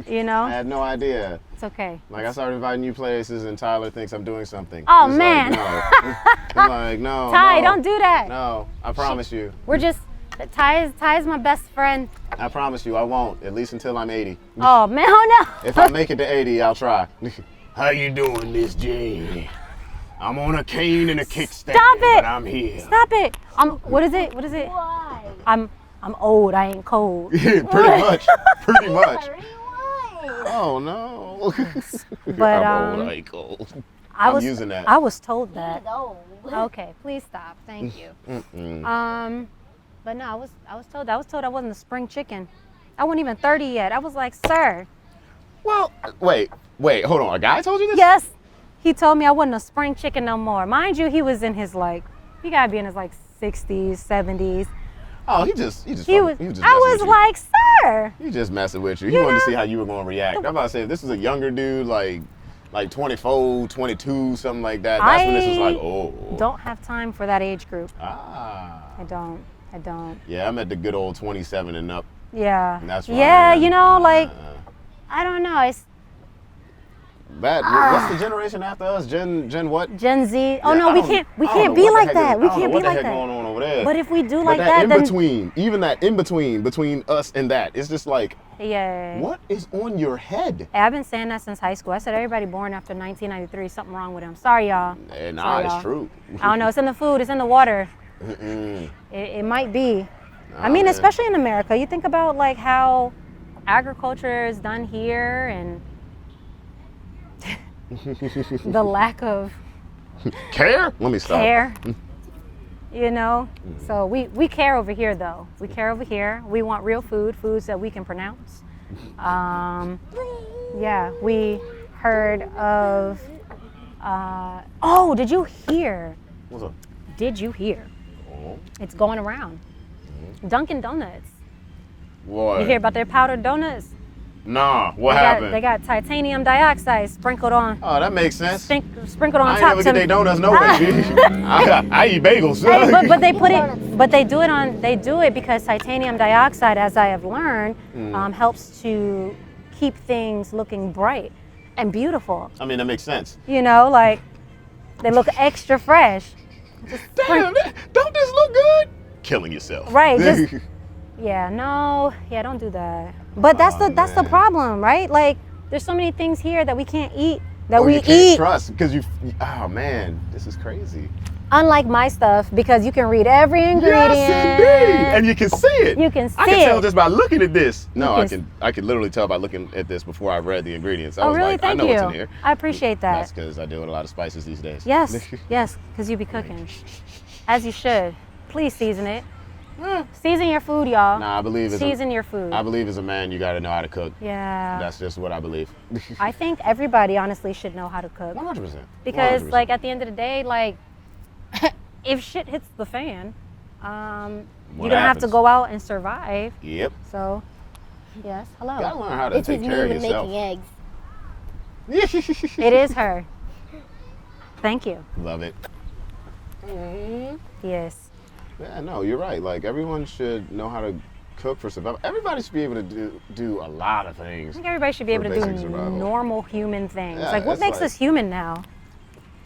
You know, I had no idea. it's okay. Like I started inviting you places, and Tyler thinks I'm doing something. Oh, He's man. Like, no. I'm like, no. Ty, no, don't do that. No, I promise you. We're just Ty is my best friend. I promise you, I won't. At least until I'm 80. Oh man, oh no. If I make it to 80, I'll try. How you doing, Miss J? I'm on a cane and a kickstand, Stop it. but I'm here. Stop it. What is it? What is it? Why? I'm old. I ain't cold. Pretty much. Pretty much. Why? Oh no. But I'm old, I ain't cold. I'm using that. I was told that. No. Okay, please stop. Thank you. But no, I was told I wasn't a spring chicken. I wasn't even 30 yet. I was like, sir. Well, wait, hold on. A guy told you this? Yes. He told me I wasn't a spring chicken no more. Mind you, he was in his he gotta be in his 60s, 70s. Oh, he was I messing was with you. like, sir. He just messing with you. He wanted to see how you were going to react. I'm about to say, if this was a younger dude, like 24, 22, something like that, that's when this was like, oh. Don't have time for that age group. Ah. I don't. Yeah, I'm at the good old 27 and up. Yeah. And that's fine. Yeah, I don't know. It's what's the generation after us? Gen what? Gen Z. Yeah, Oh no, we can't be like that. We can't be like What the heck that. going on over there? But if we do But like that that, in between, even that in between us and that, it's just like, yeah. what is on your head? Hey, I've been saying that since high school. I said everybody born after 1993, something wrong with them. Sorry, y'all. Nah, it's true. I don't know. It's in the food. It's in the water. It might be. I mean, especially in America. You think about how agriculture is done here and the lack of care. Let me stop. Care. So we care over here though. We care over here. We want real foods that we can pronounce. Yeah, we heard of. Did you hear? What's up? Did you hear? Oh. It's going around. Dunkin' Donuts. What? You hear about their powdered donuts? Nah, what happened? They got titanium dioxide sprinkled on. Oh, that makes sense. Sprinkled on I top. ain't never get their donuts no way. I eat bagels. Hey, but they do it because titanium dioxide, as I have learned, helps to keep things looking bright and beautiful. I mean, that makes sense. They look extra fresh. Damn, don't this look good? Killing yourself. Right. Don't do that. But that's the problem, right? There's so many things here that we can't eat you can't trust because oh man, this is crazy. Unlike my stuff, because you can read every ingredient. Yes, indeed, and you can see it. You can see I can it. tell just by looking at this. No, I can literally tell by looking at this before I read the ingredients. I was really? like, Thank I know you. what's in here. I appreciate that. That's because I deal with a lot of spices these days. Yes, because you be cooking, as you should. Please season it. Season your food, y'all. Nah, I believe season your food. I believe as a man, you got to know how to cook. Yeah. That's just what I believe. I think everybody honestly should know how to cook. 100%. Because 100%. at the end of the day, if shit hits the fan, you're gonna have to go out and survive. Yep. So, yes. Hello. You gotta learn how to It's take his care of name in yourself. making eggs. It is her. Thank you. Love it. Yes. Yeah, no, you're right. Everyone should know how to cook for survival. Everybody should be able to do a lot of things. I think everybody should be able to do basic survival. normal human things. Yeah, What it's makes us human now?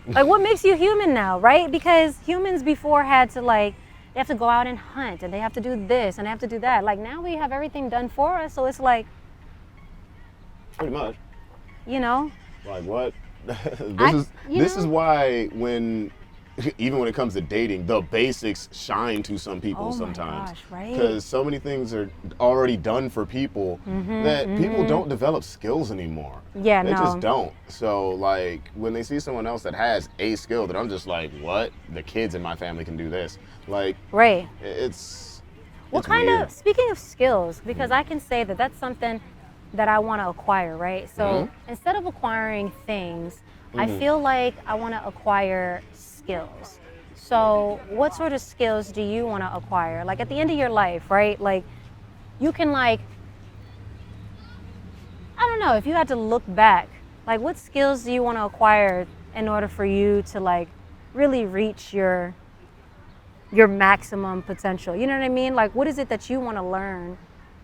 What makes you human now, right? Because humans before had to they have to go out and hunt and they have to do this and they have to do that. Now we have everything done for us, so it's Pretty much. What? This is why even when it comes to dating, the basics shine to some people sometimes. Gosh, right? Because so many things are already done for people that people don't develop skills anymore. Yeah, they just don't. So when they see someone else that has a skill, that I'm just like, what? The kids in my family can do this. Right. It's What speaking of skills, because I can say that that's something that I want to acquire, right? So instead of acquiring things, I feel like I want to acquire skills. So what sort of skills do you want to acquire? At the end of your life, right? You can I don't know, if you had to look back, what skills do you want to acquire in order for you to really reach your maximum potential? You know what I mean? What is it that you want to learn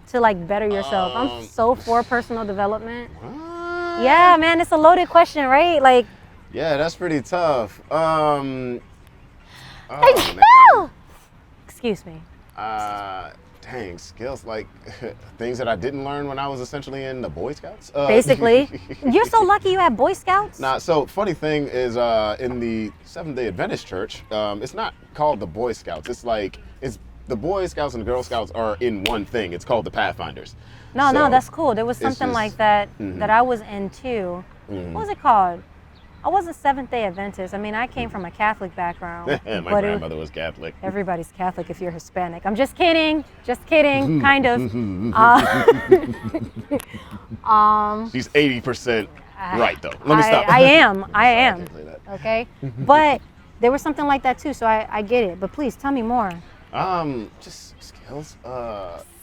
to better yourself? I'm so for personal development. Yeah, man, it's a loaded question, right? Yeah, that's pretty tough. Man. Excuse me. Dang, skills things that I didn't learn when I was essentially in the Boy Scouts. Basically, you're so lucky you have Boy Scouts. So funny thing is, in the Seventh-day Adventist Church, it's not called the Boy Scouts. It's the Boy Scouts and the Girl Scouts are in one thing. It's called the Pathfinders. No, that's cool. There was something like that that I was into. What was it called? I wasn't Seventh-day Adventist. I mean, I came from a Catholic background. My but grandmother was Catholic. everybody's Catholic if you're Hispanic. I'm just kidding. Just kidding. Kind of. She's 80% right, though. Let me stop. I am. I Sorry, am. can't say that. Okay. But there was something like that too, so I get it. But please tell me more. Just skills.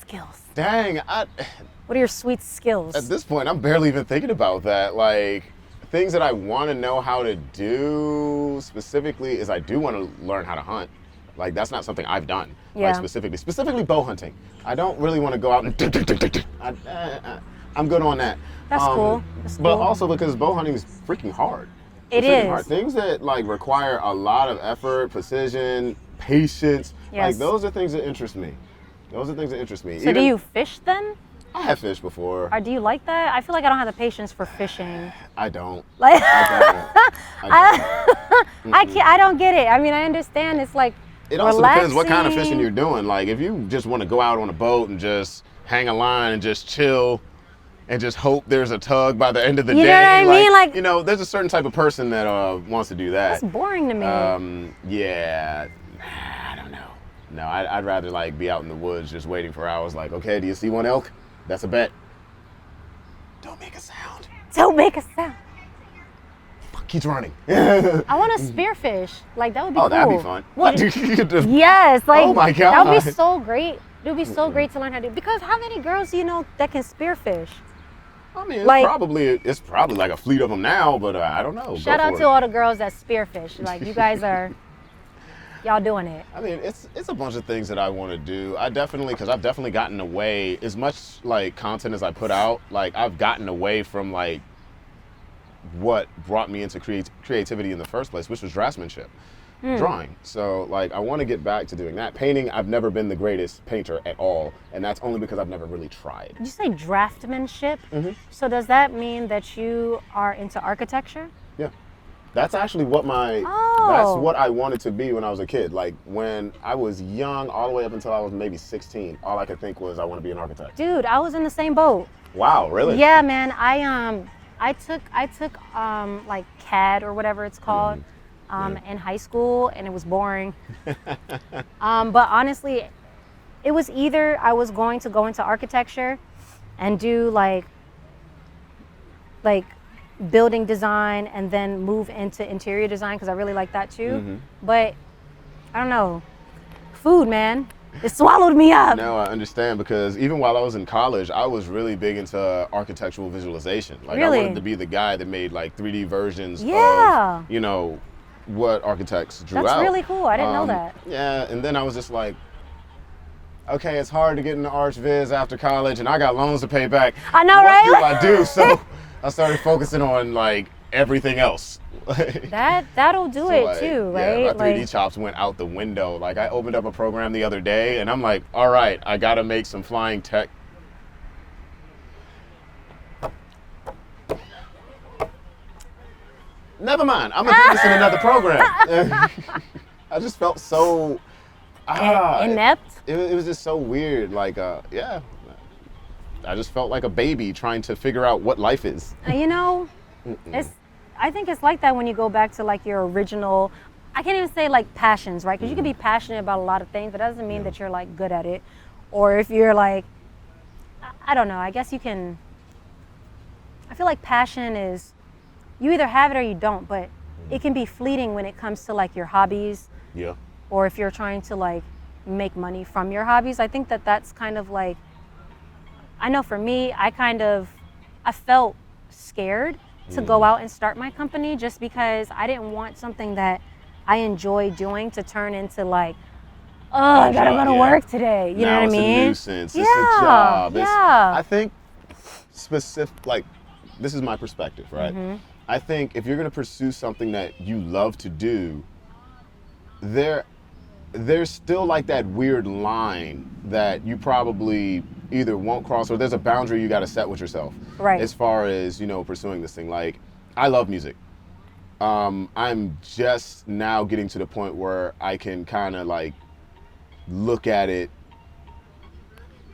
Skills. Dang, What are your sweet skills? at this point, I'm barely even thinking about that. Like, things that I want to know how to do specifically is I do want to learn how to hunt. Like, that's not something I've done. Yeah. Like, specifically bow hunting. I don't really want to go out and I'm good on that. That's cool. That's But cool. also because bow hunting is freaking hard. It It's freaking is. hard. Things that like require a lot of effort, precision, patience. Yes. Like those are things that interest me. Those are things that interest me. So do you fish then? I have fished before. Or do you like that? I feel like I don't have the patience for fishing. I don't. Like I don't. I don't get it. I mean, I understand it's like It also depends what kind of relaxing. fishing you're doing. Like if you just want to go out on a boat and just hang a line and just chill and just hope there's a tug by the end of the You day. know what I mean? Like- you know, there's a certain type of person that wants to do that. That's boring to me. Yeah, I don't know. No, I'd rather like be out in the woods just waiting for hours. Like, okay, do you see one elk? That's a bet. Don't make a sound. Don't make a sound. Keeps running. I want to spearfish. Like that would be Oh, cool. that'd be fun. What? Yes. Yes, like Oh my that would be God. so great. It would be so great to learn how to do. Because how many girls do you know that can spearfish? I mean, Like- it's probably like a fleet of them now, but I don't know. Shout Go out for to it. all the girls that spearfish. Like you guys are, y'all doing it. I mean, it's a bunch of things that I want to do. I've definitely gotten away, as much like content as I put out, like I've gotten away from like what brought me into creativity in the first place, which was draftsmanship, drawing. So like I want to get back to doing that. Painting, I've never been the greatest painter at all, and that's only because I've never really tried. Did you say draftmanship? Mm-hmm. So does that mean that you are into architecture? Yeah. That's actually what that's Oh. what I wanted to be when I was a kid. Like when I was young, all the way up until I was maybe 16, all I could think was I want to be an architect. Dude, I was in the same boat. Wow, really? Yeah, man. I took like CAD or whatever it's called in high school, and it was boring. But honestly, it was either I was going to go into architecture and do like building design and then move into interior design because I really like that too. But I don't know, food, man. It swallowed me up. No, I understand because even while I was in college, I was really big into architectural visualization. Like Really? I wanted to be the guy that made like 3D versions Yeah. of, you know, what architects drew That's out. really cool. I didn't know that. Yeah, and then I was just like, okay, it's hard to get into Arch Viz after college and I got loans to pay back. I know, what right? do I do? So I started focusing on like everything else. That'll do So, it like, too, Yeah, right? my 3D chops went out the window. Like I opened up a program the other day and I'm like, all right, I gotta make some flying tech. Never mind, I'm gonna do this in another program. I just felt so Inept. It was just so weird. Like, yeah, I just felt like a baby trying to figure out what life is. You know, I think it's like that when you go back to like your original, I can't even say like passions, right? Because you can be passionate about a lot of things, but that doesn't mean that you're like good at it. Or if you're like, I don't know, I guess you can, I feel like passion is, you either have it or you don't, but it can be fleeting when it comes to like your hobbies, Yeah. or if you're trying to like make money from your hobbies. I think that that's kind of like, I know for me, I felt scared to go out and start my company just because I didn't want something that I enjoy doing to turn into like, oh, I gotta go to Yeah. work today. You know what I mean? It's a nuisance. It's a job. Yeah. I think like, this is my perspective, right? Mm-hmm. I think if you're gonna pursue something that you love to do, there's still like that weird line that you probably either won't cross or there's a boundary you got to set with yourself. Right. As far as, you know, pursuing this thing. Like, I love music. I'm just now getting to the point where I can kind of like look at it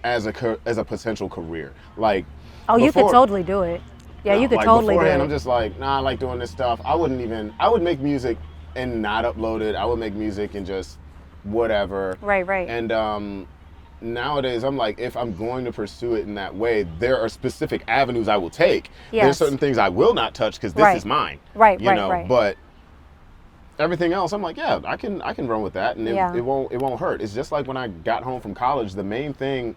as a potential career. Like, Oh, you could before- totally do it. Yeah, No, you could like totally do beforehand, it. I'm just like, nah, I like doing this stuff. I would make music and not upload it. I would make music and just whatever. Right. And nowadays, I'm like, if I'm going to pursue it in that way, there are specific avenues I will take. There's Yes. certain things I will not touch because this is mine. Right. But everything else, I'm like, yeah, I can run with that, and it won't hurt. It's just like when I got home from college, the main thing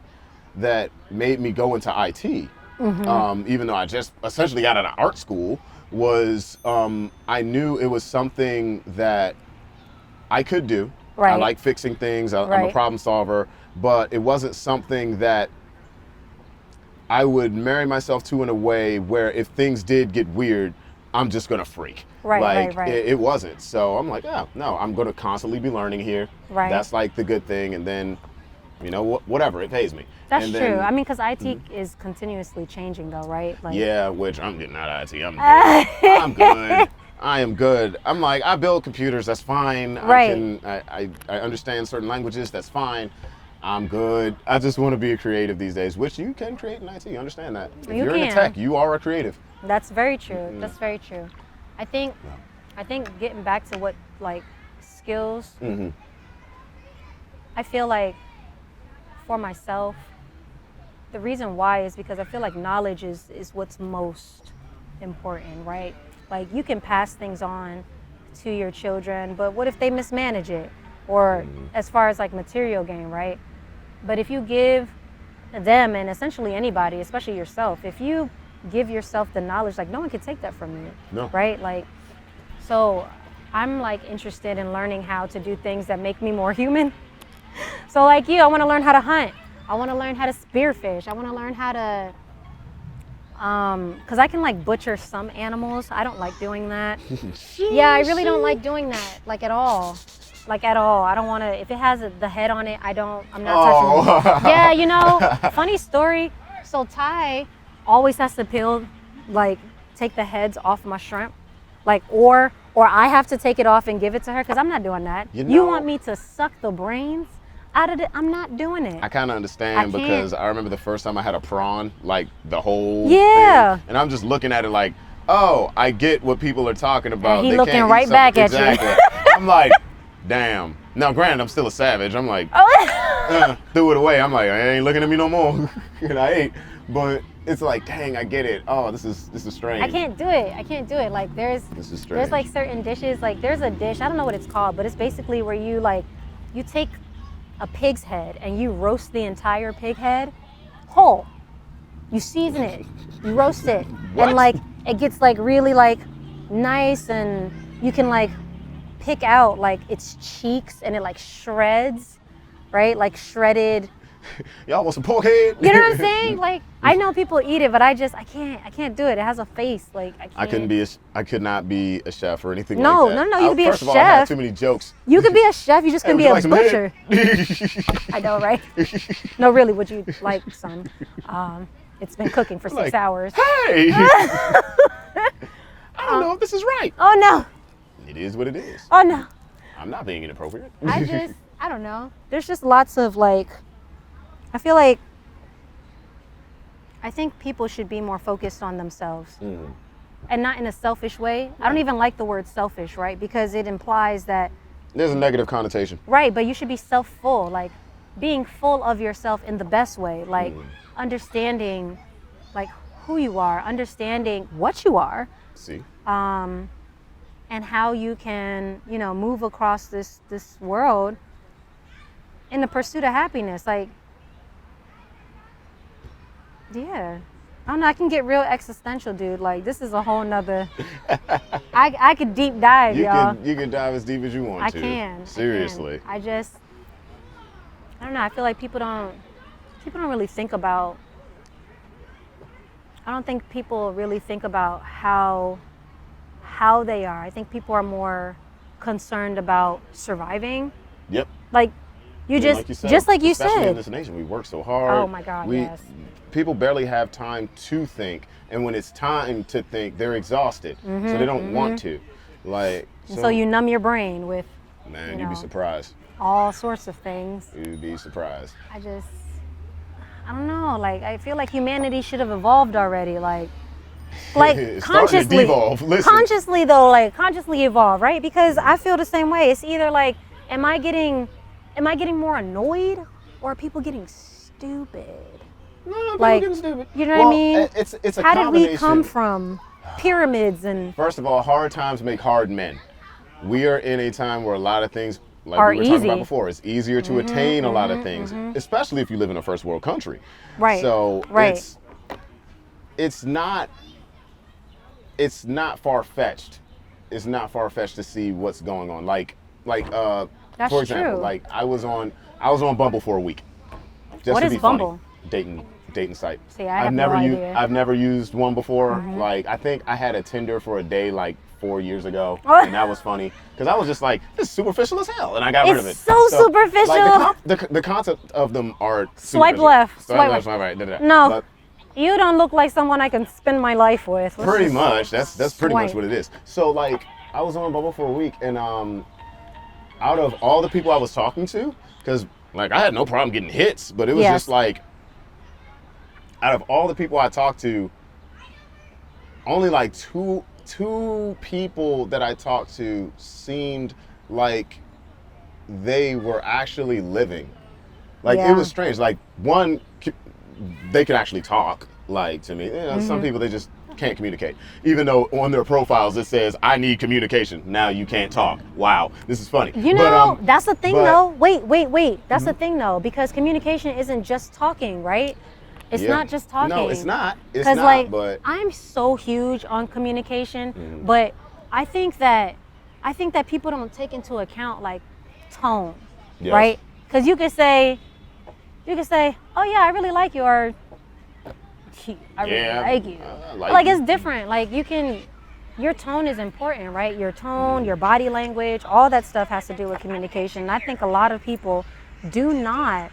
that made me go into IT, even though I just essentially got out of art school, was I knew it was something that I could do. Right. I like fixing things. I'm a problem solver, but it wasn't something that I would marry myself to in a way where if things did get weird, I'm just gonna freak. Right. It wasn't. So I'm like, oh, no, I'm gonna constantly be learning here. Right. That's like the good thing, and then, whatever, it pays me. That's and true. then, I mean, because IT is continuously changing, though, right? Like, yeah, which I'm getting out of IT. I'm good. I'm good. I am good. I'm like, I build computers. That's fine. Right. I understand certain languages. That's fine. I'm good. I just want to be a creative these days, which you can create in IT. You understand that. If you're in tech, you are a creative. That's very true. That's very true. I think getting back to what, like, skills, I feel like for myself, the reason why is because I feel like knowledge is what's most important, right? Like, you can pass things on to your children, but what if they mismanage it? Or as far as like material gain, right? But if you give them, and essentially anybody, especially yourself, if you give yourself the knowledge, like, no one can take that from you. No. Right? Like, so I'm like interested in learning how to do things that make me more human. So like you, I want to learn how to hunt. I want to learn how to spearfish. I want to learn how to, because I can like butcher some animals. I don't like doing that. Yeah, I really don't like doing that, like at all. Like at all. I don't want to, if it has the head on it, I'm not touching it. Yeah, you know, funny story. So Ty always has to take the heads off my shrimp. Like, or I have to take it off and give it to her, because I'm not doing that. You want me to suck the brains out of it? I'm not doing it. I kind of understand, because I remember the first time I had a prawn, like the whole thing. And I'm just looking at it like, oh, I get what people are talking about. And he looking right back at you. I'm like, damn. Now, granted, I'm still a savage. I'm like, threw it away. I'm like, I ain't looking at me no more. And I ate. But it's like, dang, I get it. Oh, this is strange. I can't do it. Like, there's like certain dishes. Like, there's a dish, I don't know what it's called, but it's basically where you take a pig's head and you roast the entire pig head whole. You season it, you roast it, and like it gets like really like nice, and you can like pick out like its cheeks, and it like shreds, right? Like shredded. Y'all want some pork head? You know what I'm saying? Like, I know people eat it, but I can't do it. It has a face. Like, I can't. I could not be a chef or anything No, like that. no, you could be a First of all, I had chef. too many jokes. You could be a chef, you just couldn't be a would you butcher. like some head? I know, right? No, really, would you like some? It's been cooking for 6 hours. Hey! I don't know if this is right. Oh, no. It is what it is. Oh, no. I'm not being inappropriate. I don't know. There's just lots of like, I feel like, I think people should be more focused on themselves. And not in a selfish way. I don't even like the word selfish, right? Because it implies that. There's a negative connotation. Right, but you should be self-full, like being full of yourself in the best way, like understanding like who you are, understanding what you are. See. And how you can, move across this world in the pursuit of happiness. Like, yeah. I don't know, I can get real existential, dude. Like, this is a whole nother, I could deep dive, y'all. You can dive as deep as you want to. I can. Seriously. I don't know, I feel like people don't really think about, I don't think people really think about how they are. I think people are more concerned about surviving. Yep. Like, just like you especially said. In this nation, we work so hard. Oh my God, yes. People barely have time to think, and when it's time to think, they're exhausted, so they don't want to. Like, so you numb your brain with. Man, you'd be surprised. All sorts of things. You'd be surprised. I don't know. Like, I feel like humanity should have evolved already. Like, Like It's starting to consciously, devolve. Listen. consciously though, like consciously evolve, right? Because I feel the same way. It's either like, am I getting more annoyed, or are people getting stupid? No, people Like, getting stupid. you know what I mean? It's a How did we combination. come from pyramids and First of all, hard times make hard men. We are in a time where a lot of things, like Are we were talking easy. about before, it's easier to attain a lot of things, especially if you live in a first world country. Right, So right. it's not far-fetched. It's not far-fetched to see what's going on. Like That's for example, true. like I was on Bumble for a week. Just What to is be funny. Bumble? Dating site. See, I have no idea. I've never used one before. Mm-hmm. Like I think I had a Tinder for a day like 4 years ago, and that was funny because I was just like, this is superficial as hell, and I got rid of it. It's so superficial. Like the concept of them are Swipe superficial. left, Swipe swipe left, right. swipe right. Da-da-da. No. But You don't look like someone I can spend my life with. Let's pretty just much. That's pretty much swipe. what it is. So like I was on Bubble for a week, and out of all the people I was talking to, because like I had no problem getting hits, but it was Yes. just like out of all the people I talked to, only like two people that I talked to seemed like they were actually living. Like Yeah. it was strange. Like one, they could actually talk. Like to me, you know, Mm-hmm. some people they just can't communicate. Even though on their profiles it says I need communication. Now you can't talk. Wow, this is funny. You know, that's the thing but- though. Wait. That's the thing though, because communication isn't just talking, right? It's Yeah. not just talking. No, it's not. It's Because not. like But I'm so huge on communication, but I think that people don't take into account like tone, Yes. right? Because you could say, oh yeah, I really like you, or I really Yeah, like you. I like Like you. it's different. Like your tone is important, right? Your tone, your body language, all that stuff has to do with communication. And I think a lot of people do not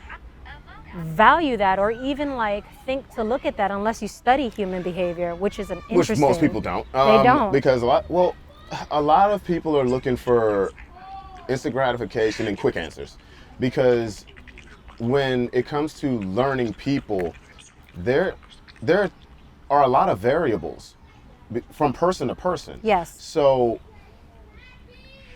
value that or even like think to look at that unless you study human behavior, which is an which interesting. most people don't. They don't. Because a lot of people are looking for instant gratification and quick answers. Because when it comes to learning people, there are a lot of variables from person to person. Yes. So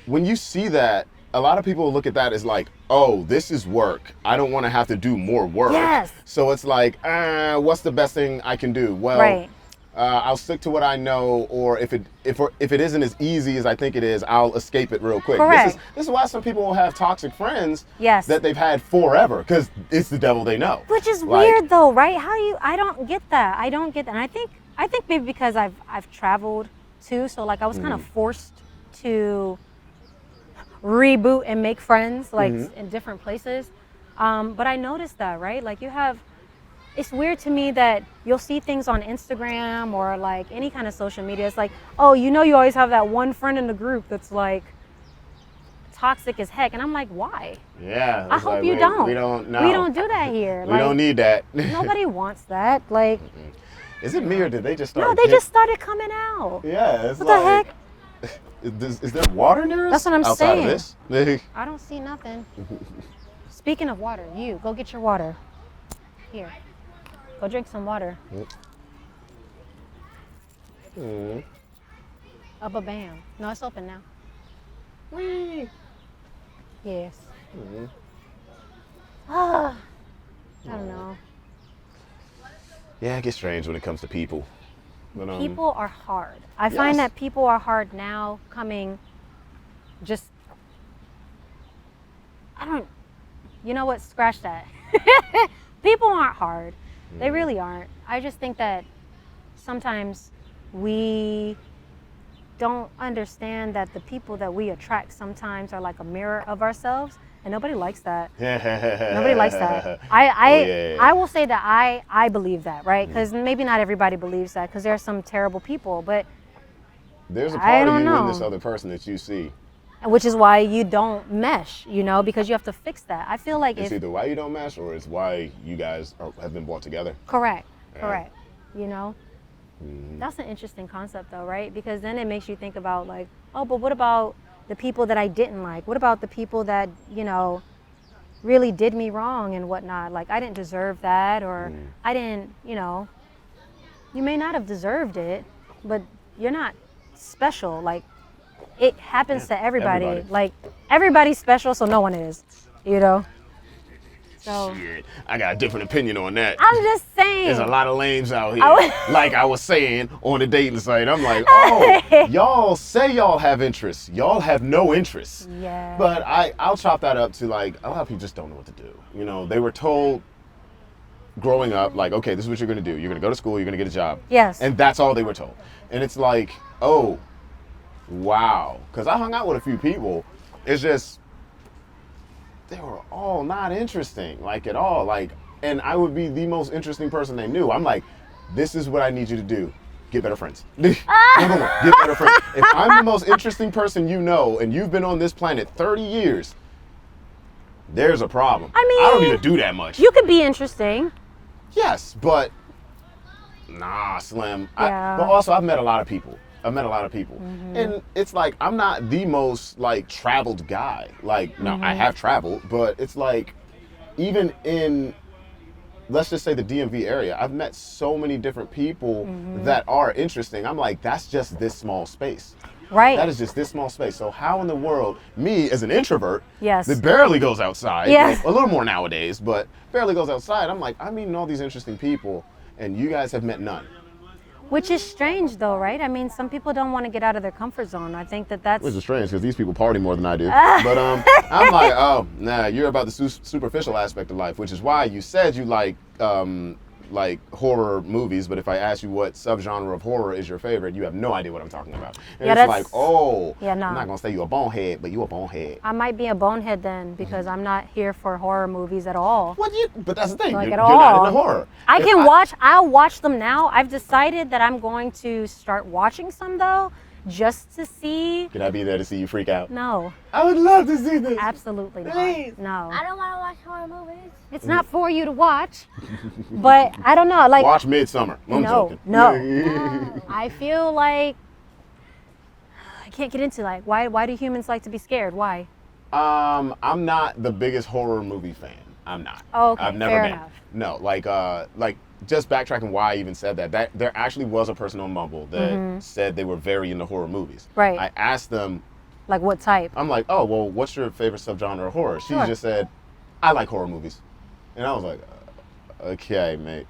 when you see that, a lot of people look at that as like, oh, this is work. I don't want to have to do more work. Yes. So it's like, what's the best thing I can do? Well, Right. I'll stick to what I know, or if it isn't as easy as I think it is, I'll escape it real quick. Correct. This is why some people will have toxic friends Yes. that they've had forever, because it's the devil they know. Which is Like, weird though, right? I don't get that. I don't get that. And I think maybe because I've traveled too, so like I was kind of forced to reboot and make friends like in different places. But I noticed that, right? Like it's weird to me that you'll see things on Instagram or like any kind of social media. It's like, oh, you always have that one friend in the group that's like toxic as heck. And I'm like, why? Yeah. I it's hope like, you wait, don't. We don't know. We don't do that here. We don't need that. Nobody wants that. Like, Is it me or did they just start? no, they just started coming out. Yeah. It's What the like, heck? Is there water near us? That's what I'm outside saying. Of this? I don't see nothing. Speaking of water, you go get your water. Here, go drink some water. Up a bam. No, it's open now. Whee. Yes. I don't know. Yeah, it gets strange when it comes to people. But, People are hard. I find Yes. that people are hard now coming just, you know what, scratch that. People aren't hard. They really aren't. I just think that sometimes we don't understand that the people that we attract sometimes are like a mirror of ourselves, and nobody likes that. Nobody likes that. I will say that I believe that, right? Because maybe not everybody believes that, because there are some terrible people, but There's a I part of don't you know. in this other person that you see. which is why you don't mesh, because you have to fix that. I feel like It's either why you don't mesh or it's why you guys have been brought together. correct, Yeah. That's an interesting concept though, right? Because then it makes you think about like, oh, but what about the people that I didn't like? What about the people that, really did me wrong and whatnot? Like I didn't deserve that, or I didn't, You may not have deserved it, but you're not special. Like, it happens to everybody. Like, everybody's special, so no one is, you know? So, Shit, I got a different opinion on that. I'm just saying. There's a lot of lames out here. Like I was saying on the dating site, I'm like, oh, y'all say y'all have interests. Y'all have no interests. Yeah. But I'll chop that up to like, a lot of people just don't know what to do. You know, they were told growing up, like, okay, this is what you're going to do. You're going to go to school, you're going to get a job. Yes. And that's all they were told. And it's like, oh, wow. Because I hung out with a few people. It's just, they were all not interesting, like at all. Like, and I would be the most interesting person they knew. I'm like, this is what I need you to do. Get better friends. Number one, get better friends. If I'm the most interesting person you know, and you've been on this planet 30 years, there's a problem. I mean, I don't need to do that much. You could be interesting. Yes, but nah, Slim. Yeah. But also, I've met a lot of people. And it's like, I'm not the most like traveled guy. Like, no, I have traveled, but it's like, even in, let's just say the DMV area, I've met so many different people that are interesting. I'm like, that's just this small space. Right. That is just this small space. So how in the world, me as an introvert, Yes. that barely goes outside, Yes. well, a little more nowadays, but barely goes outside, I'm like, I'm meeting all these interesting people, and you guys have met none. Which is strange, though, right? I mean, some people don't want to get out of their comfort zone. I think that's... Which is strange, because these people party more than I do. But I'm like, oh, nah, you're about the superficial aspect of life, which is why you said you like horror movies, but if I ask you what subgenre of horror is your favorite, you have no idea what I'm talking about. And Yeah, it's like, oh, Yeah, no. I'm not going to say you a bonehead, but you a bonehead. I might be a bonehead then, because I'm not here for horror movies at all. But that's the thing, Like, you're at not all. into horror. I'll watch them now. I've decided that I'm going to start watching some, though, just to see. Can I be there to see you freak out? No, I would love to see this. absolutely not. Please. No. I don't want to watch horror movies. It's not for you to watch, but I don't know. Like, Watch Midsummer. I'm joking. No. I feel like I can't get into like why do humans like to be scared? Why? I'm not the biggest horror movie fan. I'm not. Oh, okay, I've never fair been. enough. No, like just backtracking why I even said that there actually was a person on Mumble that said they were very into horror movies. Right. I asked them, Like what type? I'm like, oh, well, what's your favorite subgenre of horror? She Sure. just said, I like horror movies. And I was like, okay, mate.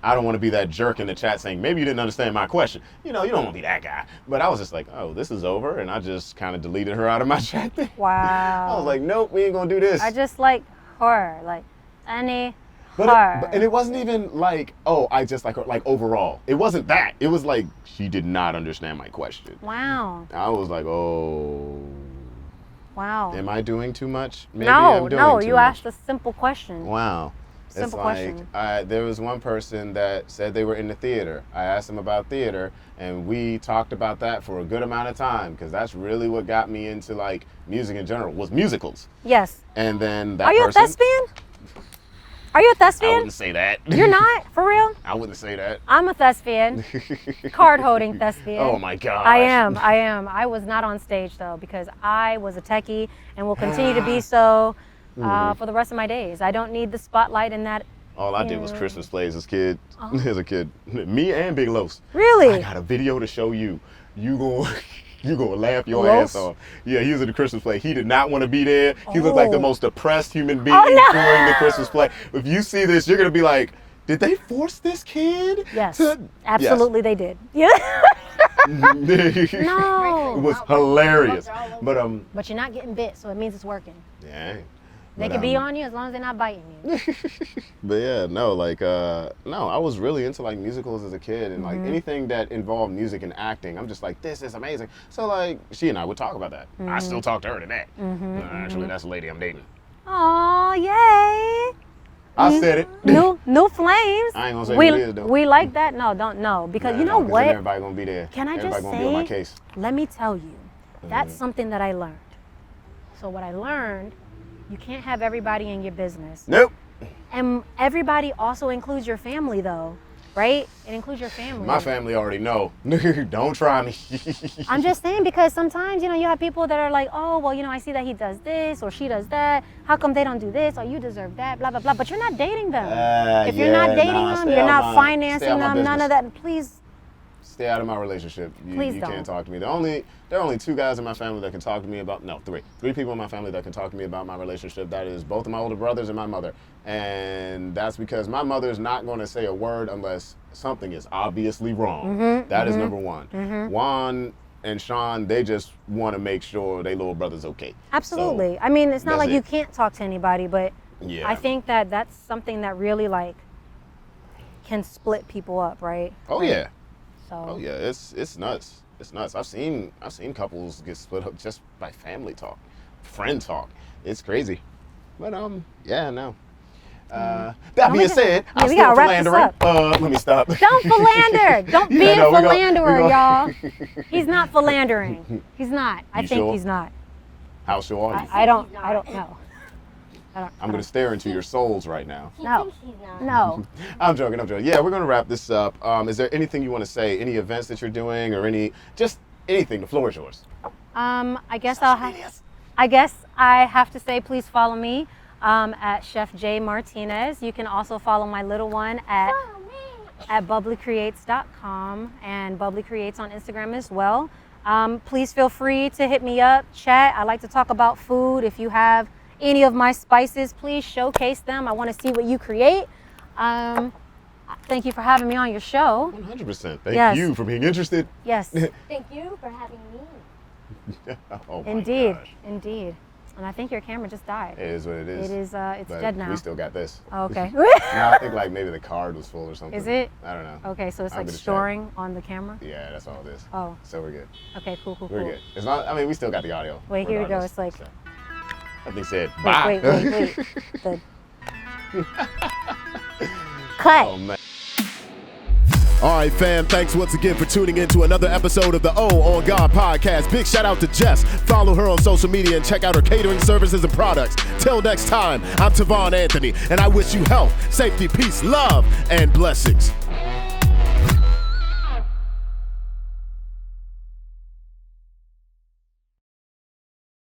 I don't want to be that jerk in the chat saying, maybe you didn't understand my question. You know, you don't want to be that guy. But I was just like, oh, this is over. And I just kind of deleted her out of my chat thing. Wow. I was like, nope, we ain't going to do this. I just like horror, like any But horror. and it wasn't even like, oh, I just like her, like overall. It wasn't that. It was like, she did not understand my question. Wow. I was like, oh, Wow. am I doing too much? Maybe No, I'm doing no, too you much. asked a simple question. Wow. Simple it's question. like, there was one person that said they were in the theater. I asked them about theater, and we talked about that for a good amount of time, because that's really what got me into like music in general, was musicals. Yes. And then that Are you person, a thespian? Are you a I thespian? wouldn't say that. You're not? For real? I wouldn't say that. I'm a thespian. Card-holding thespian. Oh my gosh. I am. I was not on stage, though, because I was a techie and will continue to be so for the rest of my days. I don't need the spotlight in that. All I did was Christmas plays as a kid. Me and Big Los. Really? I got a video to show you. You gonna laugh your Los? ass off. Yeah, he was at the Christmas play. He did not want to be there. He looked like the most depressed human being during the Christmas play. If you see this, you're gonna be like, did they force this kid? Yes. to-" Absolutely, they did. Yeah. Yes. No. It was hilarious. But But you're not getting bit, so it means it's working. yeah. They But, can be on you as long as they're not biting you. But yeah, no, like, no, I was really into like musicals as a kid, and like anything that involved music and acting, I'm just like, this is amazing. So like, she and I would talk about that. I still talk to her today. Actually, that's a lady I'm dating. Oh, yay. I said it. No flames. I ain't gonna say who it is, though. We like that. No, don't know. Because you know Then what? everybody gonna be there. Can I just everybody gonna be on my say, case. let me tell you, that's something that I learned. So what I learned, you can't have everybody in your business. Nope. And everybody also includes your family, though. right? It includes your family. My family already know. Don't try me. I'm just saying, because sometimes, you know, you have people that are like, oh, well, you know, I see that he does this or she does that. How come they don't do this? Or you deserve that, blah, blah, blah. But you're not dating them. If you're not dating them, you're not financing them, none of that. Please. Stay out of my relationship. Please you don't. can't talk to me. There are only 2 guys in my family that can talk to me about, no, 3 people in my family that can talk to me about my relationship. That is both of my older brothers and my mother. And that's because my mother's not going to say a word unless something is obviously wrong. That is number one. Juan and Sean, they just want to make sure their little brother's okay. Absolutely. So, I mean, it's not like it. you can't talk to anybody, but Yeah. I think that that's something that really, like, can split people up, right? Oh yeah. So. Oh yeah. It's nuts. It's nuts. I've seen couples get split up just by family talk, friend talk. It's crazy. But yeah, no. That being said, I'm we still gotta wrap this philandering. up. Let me stop. Don't philander. Don't be Yeah, a no, we philanderer, go- y'all. He's not philandering. He's not. I You think sure? he's not. How sure are you? I don't know. I'm gonna stare into your souls right now. He No. thinks he's not. No. I'm joking. Yeah, we're gonna wrap this up. Is there anything you want to say? Any events that you're doing, or just anything? The floor is yours. I guess I have to say, please follow me at Chef J Martinez. You can also follow my little one at bubblycreates.com and Bubbly Creates on Instagram as well. Please feel free to hit me up, chat. I like to talk about food. If you have any of my spices, please showcase them. I want to see what you create. Thank you for having me on your show. 100%. Thank Yes. you for being interested. Yes, Thank you for having me. Oh my indeed, gosh. indeed. And I think your camera just died. It is what it is. It is. It's But dead now. We still got this. Oh, okay. No, I think like maybe the card was full or something. Is it? I don't know. Okay, so it's I'm like gonna check. storing on the camera. Yeah, that's all it is. Oh, So we're good. okay, cool. We're good. It's not. I mean, we still got the audio. Wait, here we go. regardless. It's like, So, that thing said, bye. wait. Cut. Oh man. All right, fam, thanks once again for tuning in to another episode of the O on God podcast. Big shout out to Jess. Follow her on social media and check out her catering services and products. Till next time, I'm Tovaun Anthony, and I wish you health, safety, peace, love, and blessings.